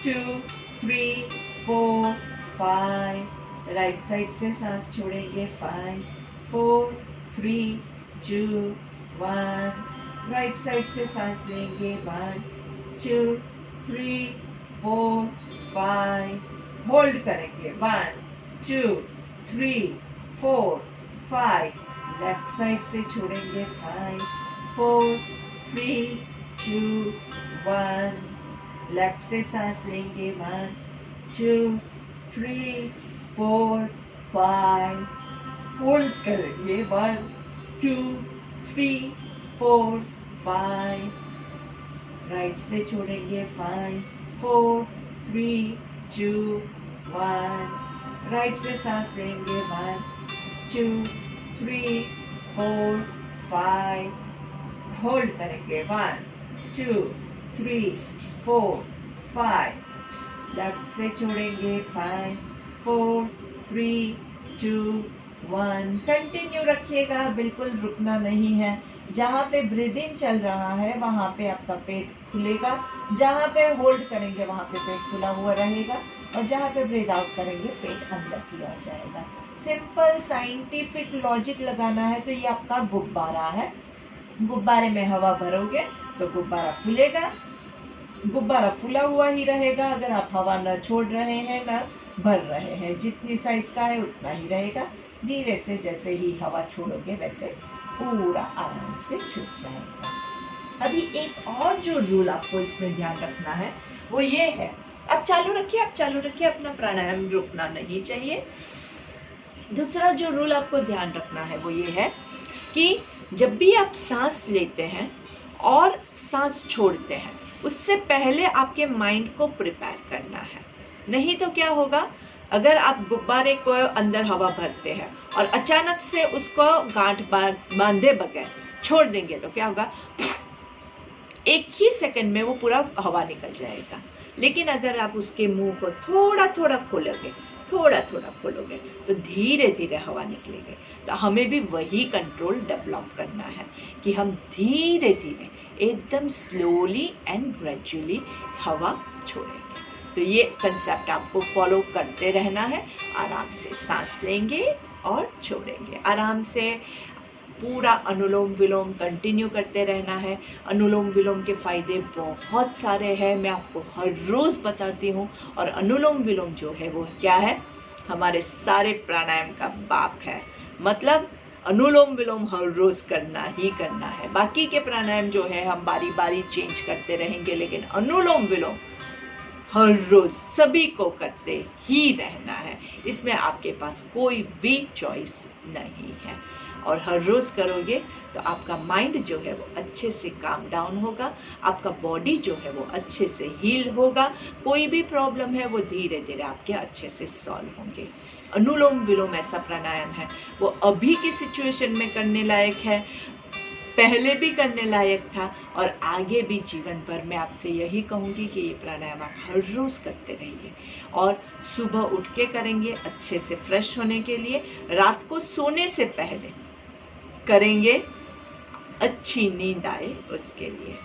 2 3 4 5 राइट साइड से सांस छोड़ेंगे। 5 4 3 2 1 राइट साइड से सांस लेंगे। 1 2 3 4 5 होल्ड करेंगे। 1 2 3 4 5 लेफ्ट साइड से छोड़ेंगे। 5 4 3 2 1 लेफ्ट से सांस लेंगे। 1 2 3 4 5 होल्ड करेंगे। 1 2 3 4 5, राइट से छोड़ेंगे 5, 4, 3, 2, 1, राइट से सांस लेंगे 1, 2, 3, 4, 5, होल्ड करेंगे 1, 2, 3, 4, 5, लेफ्ट से छोड़ेंगे 5, 4, 3, 2, 1, कंटिन्यू रखिएगा, बिल्कुल रुकना नहीं है। जहाँ पे ब्रीद इन चल रहा है वहाँ पे आपका पेट खुलेगा, जहाँ पे होल्ड करेंगे वहाँ पे पेट खुला हुआ रहेगा, और जहाँ पे ब्रीद आउट करेंगे पेट अंदर की आ जाएगा। सिंपल साइंटिफिक लॉजिक लगाना है तो ये आपका गुब्बारा है। गुब्बारे में हवा भरोगे तो गुब्बारा फूलेगा, गुब्बारा फूला हुआ ही रहेगा। अगर आप हवा न छोड़ रहे हैं न भर रहे हैं, जितनी साइज का है उतना ही रहेगा। धीरे से जैसे ही हवा छोड़ोगे वैसे पूरा आराम से छूट जाएगा। अभी एक और जो रूल आपको इसमें ध्यान रखना है वो ये है, आप चालू रखिए, अपना प्राणायाम रुकना नहीं चाहिए। दूसरा जो रूल आपको ध्यान रखना है वो ये है कि जब भी आप सांस लेते हैं और सांस छोड़ते हैं उससे पहले आपके माइंड को प्रिपेयर करना है। नहीं तो क्या होगा, अगर आप गुब्बारे को अंदर हवा भरते हैं और अचानक से उसको गांठ बांधे बगैर छोड़ देंगे तो क्या होगा, एक ही सेकंड में वो पूरा हवा निकल जाएगा। लेकिन अगर आप उसके मुंह को थोड़ा थोड़ा खोलोगे तो धीरे धीरे हवा निकलेगी। तो हमें भी वही कंट्रोल डेवलप करना है कि हम धीरे धीरे एकदम स्लोली एंड ग्रेजुअली हवा छोड़ेंगे। तो ये कंसेप्ट आपको फॉलो करते रहना है। आराम से सांस लेंगे और छोड़ेंगे, आराम से पूरा अनुलोम विलोम कंटिन्यू करते रहना है। अनुलोम विलोम के फ़ायदे बहुत सारे हैं, मैं आपको हर रोज़ बताती हूँ। और अनुलोम विलोम जो है वो क्या है, हमारे सारे प्राणायाम का बाप है। मतलब अनुलोम विलोम हर रोज़ करना ही करना है। बाकी के प्राणायाम जो है हम बारी बारी चेंज करते रहेंगे, लेकिन अनुलोम विलोम हर रोज़ सभी को करते ही रहना है। इसमें आपके पास कोई भी चॉइस नहीं है। और हर रोज़ करोगे तो आपका माइंड जो है वो अच्छे से काम डाउन होगा, आपका बॉडी जो है वो अच्छे से हील होगा। कोई भी प्रॉब्लम है वो धीरे धीरे आपके अच्छे से सॉल्व होंगे। अनुलोम विलोम ऐसा प्राणायाम है वो अभी की सिचुएशन में करने लायक है, पहले भी करने लायक था और आगे भी जीवन भर मैं आपसे यही कहूँगी कि ये प्राणायाम आप हर रोज़ करते रहिए। और सुबह उठ के करेंगे अच्छे से फ्रेश होने के लिए, रात को सोने से पहले करेंगे अच्छी नींद आए उसके लिए।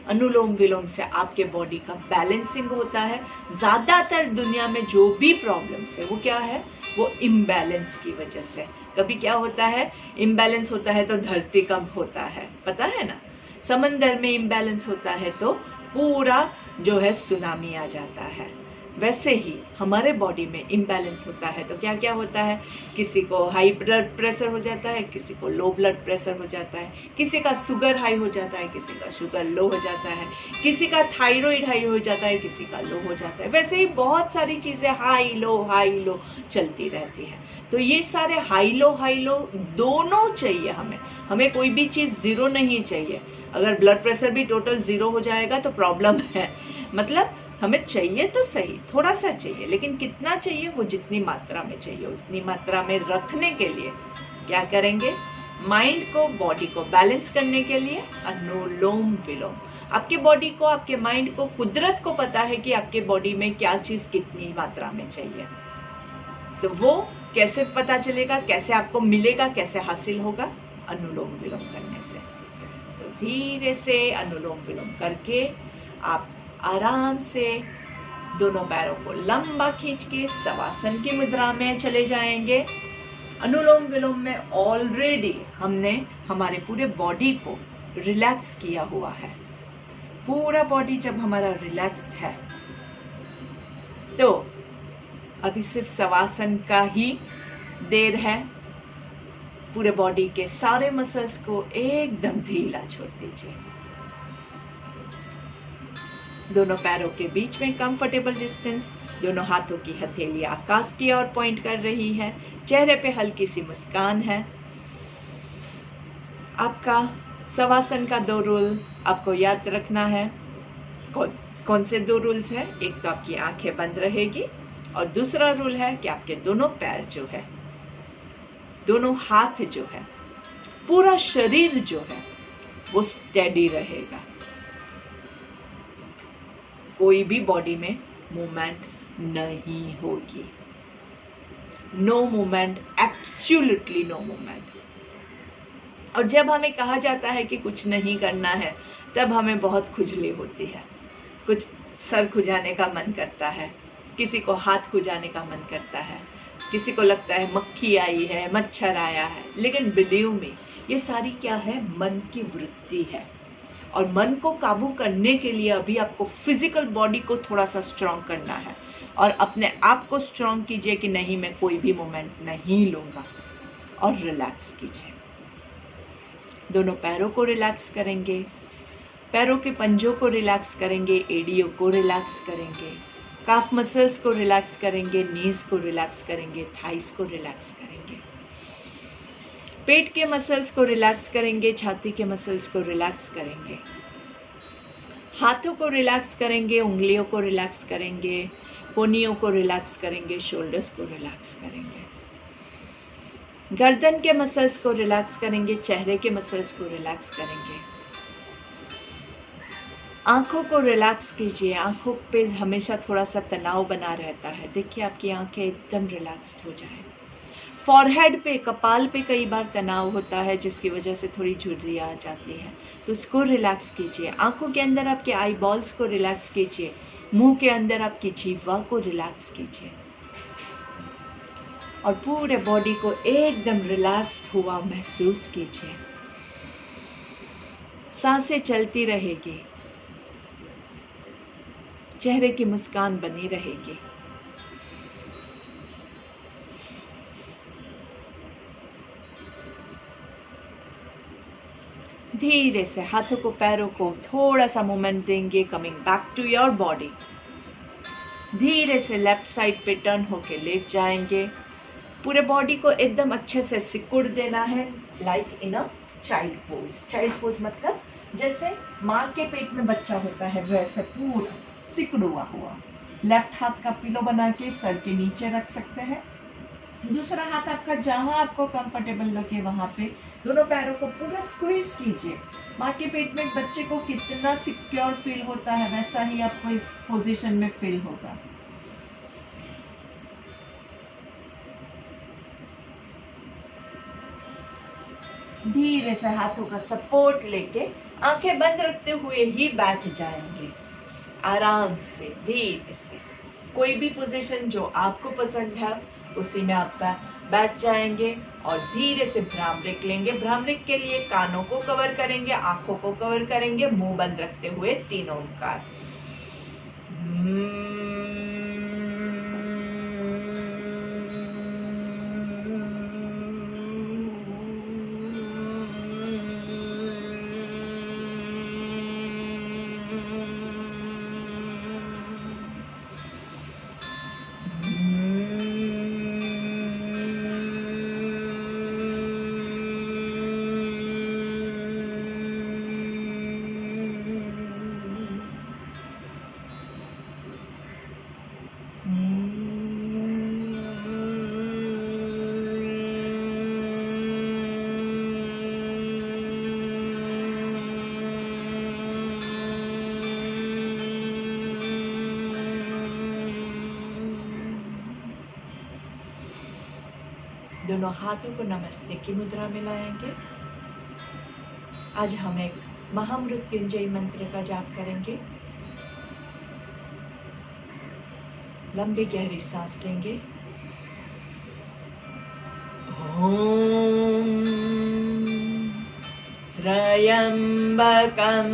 अनुलोम विलोम से आपके बॉडी का बैलेंसिंग होता है। ज़्यादातर दुनिया में जो भी प्रॉब्लम्स है वो क्या है, वो इम्बैलेंस की वजह से। कभी क्या होता है, इम्बैलेंस होता है तो धरती कंप होता है, पता है ना। समंदर में इम्बैलेंस होता है तो पूरा जो है सुनामी आ जाता है। वैसे ही हमारे बॉडी में इम्बैलेंस होता है तो क्या क्या होता है, किसी को हाई ब्लड प्रेशर हो जाता है, किसी को लो ब्लड प्रेशर हो जाता है, किसी का शुगर हाई हो जाता है, किसी का शुगर लो हो जाता है, किसी का थायराइड हाई हो जाता है, किसी का लो हो जाता है। वैसे ही बहुत सारी चीज़ें हाई लो चलती रहती है। तो ये सारे हाई लो दोनों चाहिए हमें कोई भी चीज़ ज़ीरो नहीं चाहिए। अगर ब्लड प्रेशर भी टोटल ज़ीरो हो जाएगा तो प्रॉब्लम है। मतलब हमें चाहिए तो सही, थोड़ा सा चाहिए, लेकिन कितना चाहिए, वो जितनी मात्रा में चाहिए उतनी मात्रा में रखने के लिए क्या करेंगे, माइंड को बॉडी को बैलेंस करने के लिए अनुलोम विलोम। आपके बॉडी को, आपके माइंड को, कुदरत को पता है कि आपके बॉडी में क्या चीज़ कितनी मात्रा में चाहिए। तो वो कैसे पता चलेगा, कैसे आपको मिलेगा, कैसे हासिल होगा, अनुलोम विलोम करने से। तो धीरे से अनुलोम विलोम करके आप आराम से दोनों पैरों को लंबा खींच के शवासन की मुद्रा में चले जाएंगे। अनुलोम विलोम में ऑलरेडी हमने हमारे पूरे बॉडी को रिलैक्स किया हुआ है। पूरा बॉडी जब हमारा रिलैक्स्ड है तो अभी सिर्फ शवासन का ही देर है। पूरे बॉडी के सारे मसल्स को एकदम ढीला छोड़ दीजिए। दोनों पैरों के बीच में कंफर्टेबल डिस्टेंस, दोनों हाथों की हथेली आकाश की ओर पॉइंट कर रही है, चेहरे पे हल्की सी मुस्कान है। आपका शवासन का 2 रूल आपको याद रखना है। कौन से 2 रूल्स हैं? एक तो आपकी आंखें बंद रहेगी और दूसरा रूल है कि आपके दोनों पैर जो है, दोनों हाथ जो है, पूरा शरीर जो है वो स्टेडी रहेगा। कोई भी बॉडी में मूवमेंट नहीं होगी। No movement, absolutely no movement. और जब हमें कहा जाता है कि कुछ नहीं करना है, तब हमें बहुत खुजली होती है। कुछ सर खुजाने का मन करता है, किसी को हाथ खुजाने का मन करता है, किसी को लगता है मक्खी आई है, मच्छर आया है। लेकिन बिलीव मी, ये सारी क्या है? मन की वृत्ति है। और मन को काबू करने के लिए अभी आपको फिजिकल बॉडी को थोड़ा सा स्ट्रॉन्ग करना है और अपने आप को स्ट्रॉन्ग कीजिए कि नहीं, मैं कोई भी मोमेंट नहीं लूँगा, और रिलैक्स कीजिए। दोनों पैरों को रिलैक्स करेंगे, पैरों के पंजों को रिलैक्स करेंगे, एडियो को रिलैक्स करेंगे, काफ मसल्स को रिलैक्स करेंगे, नीज को रिलैक्स करेंगे, थाइस को रिलैक्स करेंगे, पेट के मसल्स को रिलैक्स करेंगे, छाती के मसल्स को रिलैक्स करेंगे, हाथों को रिलैक्स करेंगे, उंगलियों को रिलैक्स करेंगे, कोहनियों को रिलैक्स करेंगे, शोल्डर्स को रिलैक्स करेंगे, गर्दन के मसल्स को रिलैक्स करेंगे, चेहरे के मसल्स को रिलैक्स करेंगे। आंखों को रिलैक्स कीजिए। आंखों पे हमेशा थोड़ा सा तनाव बना रहता है, देखिए आपकी आंखें एकदम रिलैक्स्ड हो जाए। फॉरहेड पे, कपाल पे कई बार तनाव होता है जिसकी वजह से थोड़ी झुर्रियाँ आ जाती है, तो उसको रिलैक्स कीजिए। आंखों के अंदर आपके आई बॉल्स को रिलैक्स कीजिए। मुंह के अंदर आपकी जीवा को रिलैक्स कीजिए और पूरे बॉडी को एकदम रिलैक्स्ड हुआ महसूस कीजिए। सांसें चलती रहेगी, चेहरे की मुस्कान बनी रहेगी। धीरे से हाथों को, पैरों को थोड़ा सा मूवमेंट देंगे, coming back to your body. धीरे से लेफ्ट साइड पे टर्न होके लेट जाएंगे। पूरे बॉडी को एकदम अच्छे से सिकुड़ देना है, like in a child pose. Child pose मतलब जैसे माँ के पेट में बच्चा होता है, वैसे पूरा सिकुड़ा हुआ। लेफ्ट हाथ का पिलो बना के सर के नीचे रख सकते हैं, दूसरा हाथ आपका जहां आपको कंफर्टेबल लगे वहां पे दोनों पैरों को पूरा स्क्वीज कीजिए। माँ के पेट में बच्चे को कितना सिक्योर फील होता है, वैसा ही आपको इस पोजीशन में फील होगा। धीरे से हाथों का सपोर्ट लेके आंखें बंद रखते हुए ही बैठ जाएंगे, आराम से, धीरे से। कोई भी पोजीशन जो आपको पसंद है उसी में आप बैठ जाएंगे और धीरे से भ्रामरिक लेंगे। भ्रामरिक के लिए कानों को कवर करेंगे, आंखों को कवर करेंगे, मुंह बंद रखते हुए 3 ओंकार। दोनों हाथों को नमस्ते की मुद्रा में लाएंगे। आज हम एक महामृत्युंजय मंत्र का जाप करेंगे। लंबी गहरी सांस लेंगे। ओम त्र्यंबकं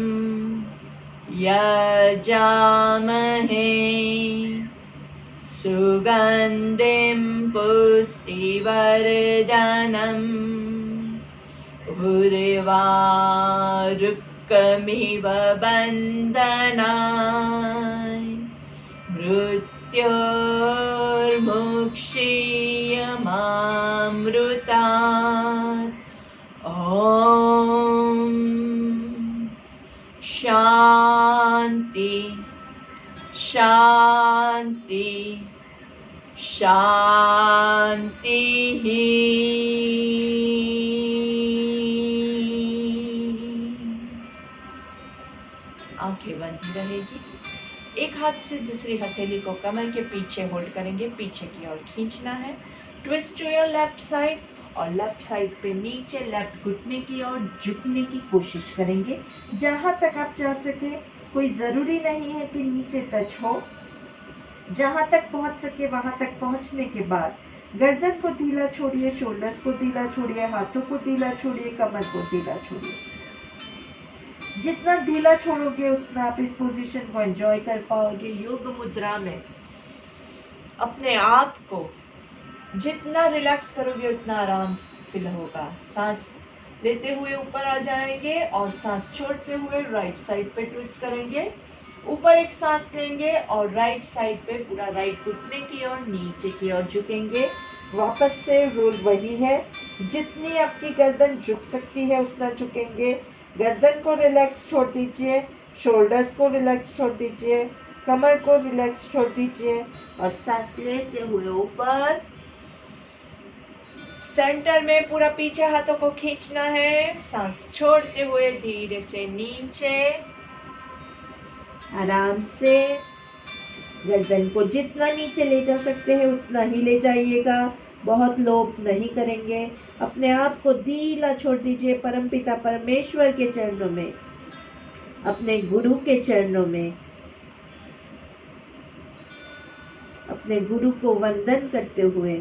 यजामहे सुगंधिं पुष्टिवर्धनम् उर्वारुकमिव बन्धनाय मृत्योर्मुक्षीयमामृतात्। ॐ शांति शांति ही। आंखें बंद ही रहेगी। एक हाथ से दूसरी हथेली को कमर के पीछे होल्ड करेंगे, पीछे की ओर खींचना है। Twist to your left side और लेफ्ट साइड पे नीचे लेफ्ट घुटने की ओर झुकने की कोशिश करेंगे जहां तक आप जा सके। कोई जरूरी नहीं है कि नीचे टच हो, जहां तक पहुंच सके वहां तक पहुंचने के बाद गर्दन को ढीला छोड़िए, शोल्डर्स को ढीला छोड़िए, हाथों को ढीला छोड़िए, कमर को ढीला छोड़िए। जितना ढीला छोड़ोगे उतना आप इस पोजीशन को एंजॉय कर पाओगे। योग मुद्रा में अपने आप को जितना रिलैक्स करोगे उतना आराम फील होगा। सांस लेते हुए ऊपर आ जाएंगे और सांस छोड़ते हुए राइट साइड पे ट्विस्ट करेंगे। ऊपर एक सांस लेंगे और राइट साइड पे पूरा राइट घुटने की ओर नीचे की ओर झुकेंगे। वापस से रूल वही है, जितनी आपकी गर्दन झुक सकती है उतना झुकेंगे। गर्दन को रिलैक्स छोड़ दीजिए, शोल्डर्स को रिलैक्स छोड़ दीजिए, कमर को रिलैक्स छोड़ दीजिए और सांस लेते हुए ऊपर सेंटर में पूरा पीछे हाथों को खींचना है। सांस छोड़ते हुए धीरे से नीचे, आराम से गर्दन को जितना नीचे ले जा सकते हैं उतना ही ले जाइएगा। बहुत लोभ नहीं करेंगे। अपने आप को ढीला छोड़ दीजिए परमपिता परमेश्वर के चरणों में, अपने गुरु के चरणों में। अपने गुरु को वंदन करते हुए,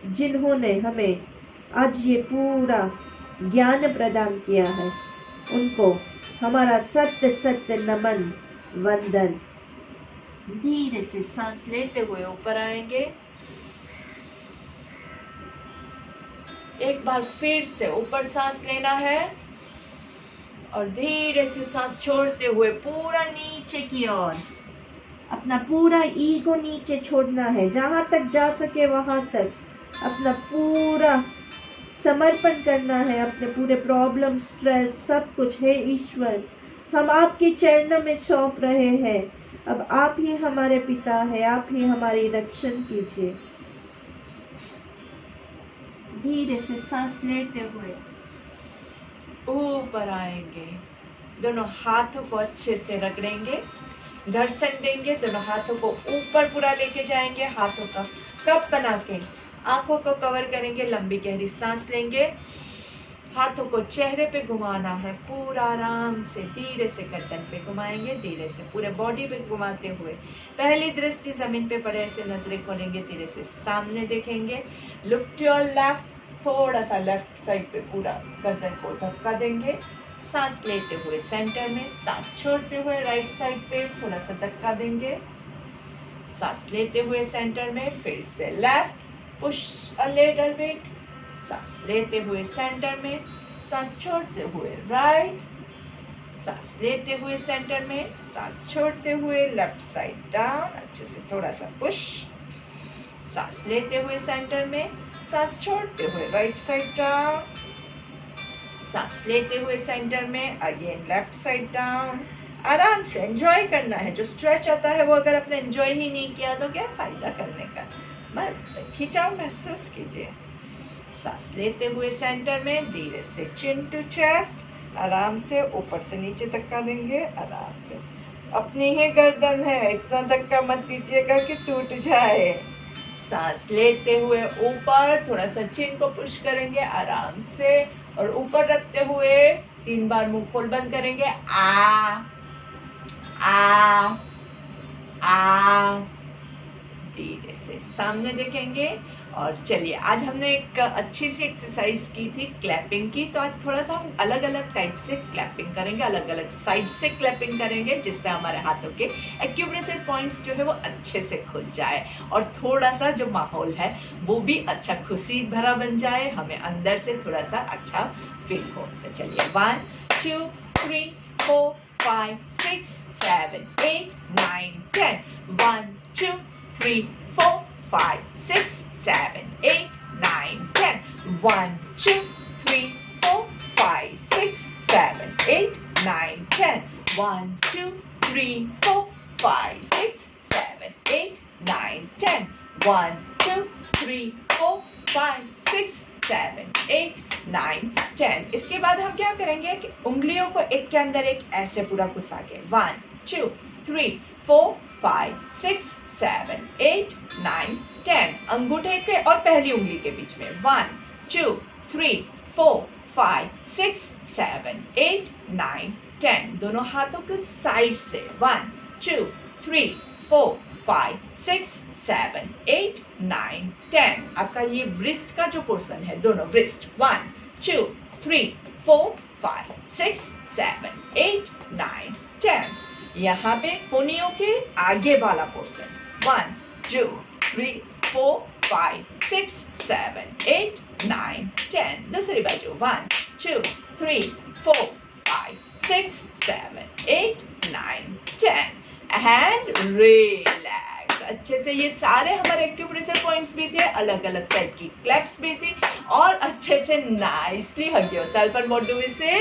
जिन्होंने हमें आज ये पूरा ज्ञान प्रदान किया है, उनको हमारा सत्य सत्य नमन वंदन। धीरे से सांस लेते हुए ऊपर आएंगे। एक बार फिर से ऊपर सांस लेना है और धीरे से सांस छोड़ते हुए पूरा नीचे की ओर अपना पूरा ईगो नीचे छोड़ना है। जहां तक जा सके वहां तक अपना पूरा समर्पण करना है। अपने पूरे प्रॉब्लम, स्ट्रेस, सब कुछ है ईश्वर, हम आपके चरणों में सौंप रहे हैं। अब आप ही हमारे पिता है, आप ही हमारी रक्षण कीजिए। धीरे से सांस लेते हुए ऊपर आएंगे। दोनों हाथों को अच्छे से रगड़ेंगे, घर्षण देंगे। दोनों हाथों को ऊपर पूरा लेके जाएंगे। हाथों का कप बना के आंखों को कवर करेंगे। लंबी गहरी सांस लेंगे। हाथों को चेहरे पे घुमाना है। पूरा आराम से धीरे से गर्दन पे घुमाएंगे। धीरे से पूरे बॉडी पे घुमाते हुए पहली दृष्टि जमीन पे पड़े ऐसे नजरें खोलेंगे। धीरे से सामने देखेंगे। Look to your left. थोड़ा सा लेफ्ट साइड पे पूरा गर्दन को धक्का देंगे। सांस लेते हुए सेंटर में, सांस छोड़ते हुए राइट साइड पे थोड़ा सा धक्का देंगे। सांस लेते हुए सेंटर में, फिर से left, push a little bit. सांस लेते हुए सेंटर में, सांस छोड़ते हुए राइट, सांस लेते हुए सेंटर में, सांस छोड़ते हुए लेफ्ट साइड डाउन। अच्छे से थोड़ा सा पुश। सांस लेते हुए सेंटर में, सांस छोड़ते हुए राइट साइड डाउन। सांस लेते हुए सेंटर में, अगेन लेफ्ट साइड डाउन। आराम से एंजॉय करना है। जो स्ट्रेच आता है वो अगर आपने एंजॉय ही नहीं किया तो क्या फायदा करने का। मस्त खिंचाव महसूस कीजिए। सांस लेते हुए सेंटर में, धीरे से चिन टू चेस्ट, आराम से ऊपर से नीचे धक्का देंगे। आराम से, अपनी ही गर्दन है, इतना धक्का मत दीजिएगा कि टूट जाए। सांस लेते हुए ऊपर थोड़ा सा चिन को पुश करेंगे आराम से और ऊपर रखते हुए 3 बार मुंह खोल बंद करेंगे। आ आ आ। धीरे से सामने देखेंगे। और चलिए, आज हमने एक अच्छी सी एक्सरसाइज की थी क्लैपिंग की, तो आज थोड़ा सा हम अलग अलग टाइप से क्लैपिंग करेंगे, अलग अलग साइड से क्लैपिंग करेंगे, जिससे हमारे हाथों के एक्यूप्रेशर पॉइंट्स जो है वो अच्छे से खुल जाए और थोड़ा सा जो माहौल है वो भी अच्छा खुशी भरा बन जाए, हमें अंदर से थोड़ा सा अच्छा फील हो। तो चलिए, 1 2 3 4 5 6 7 8 9 10। 1 2 3 4 5 6 7 8 9 10। 1 2 3 4 5 6 7 8 9 10। 1 2 3, 4, 5, 6, 7, 8, 9, 10. 1, 2, 3, 4, 5, 6, 7, 8, 9, 10. इसके बाद हम क्या करेंगे कि उंगलियों को एक के अंदर एक ऐसे पूरा घुसा के 1, 2, 3, 4, 5, 6, 7, 8, 9, 10. अंगूठे के और पहली उंगली के बीच में 1, 2, 3, 4, 5, 6, 7, 8, 9, 10. दोनों हाथों को साइड से 1, 2, 3, 4, 5, 6, 7, 8, 9, 10. आपका ये wrist का जो पोर्शन है, दोनों wrist 1, 2, 3, 4, 5, 6, 7, 8, 9, 10. यहाँ पे कोनियों के आगे वाला पोर्शन 1, 2, 3, 4, 5, 6, 7, 8, 9, 10. दूसरी बाजू 1, 2, 3, 4, 5, 6, 7, 8, 9, 10. And relax. अच्छे से ये सारे हमारे एक्यूप्रेशर पॉइंट्स भी थे, अलग अलग टाइप की क्लैप्स भी थी, और अच्छे से nicely hug yourself and what do we say?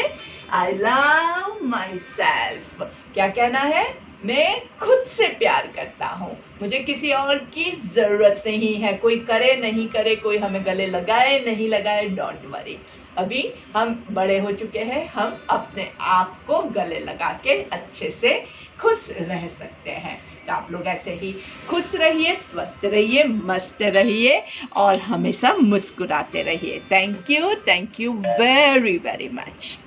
I love my self. क्या कहना है? मैं खुद से प्यार करता हूँ, मुझे किसी और की ज़रूरत नहीं है. कोई करे नहीं करे, कोई हमें गले लगाए नहीं लगाए, डोंट वरी. अभी हम बड़े हो चुके हैं, हम अपने आप को गले लगा के अच्छे से खुश रह सकते हैं. तो आप लोग ऐसे ही खुश रहिए, स्वस्थ रहिए, मस्त रहिए और हमेशा मुस्कुराते रहिए. Thank you very very much.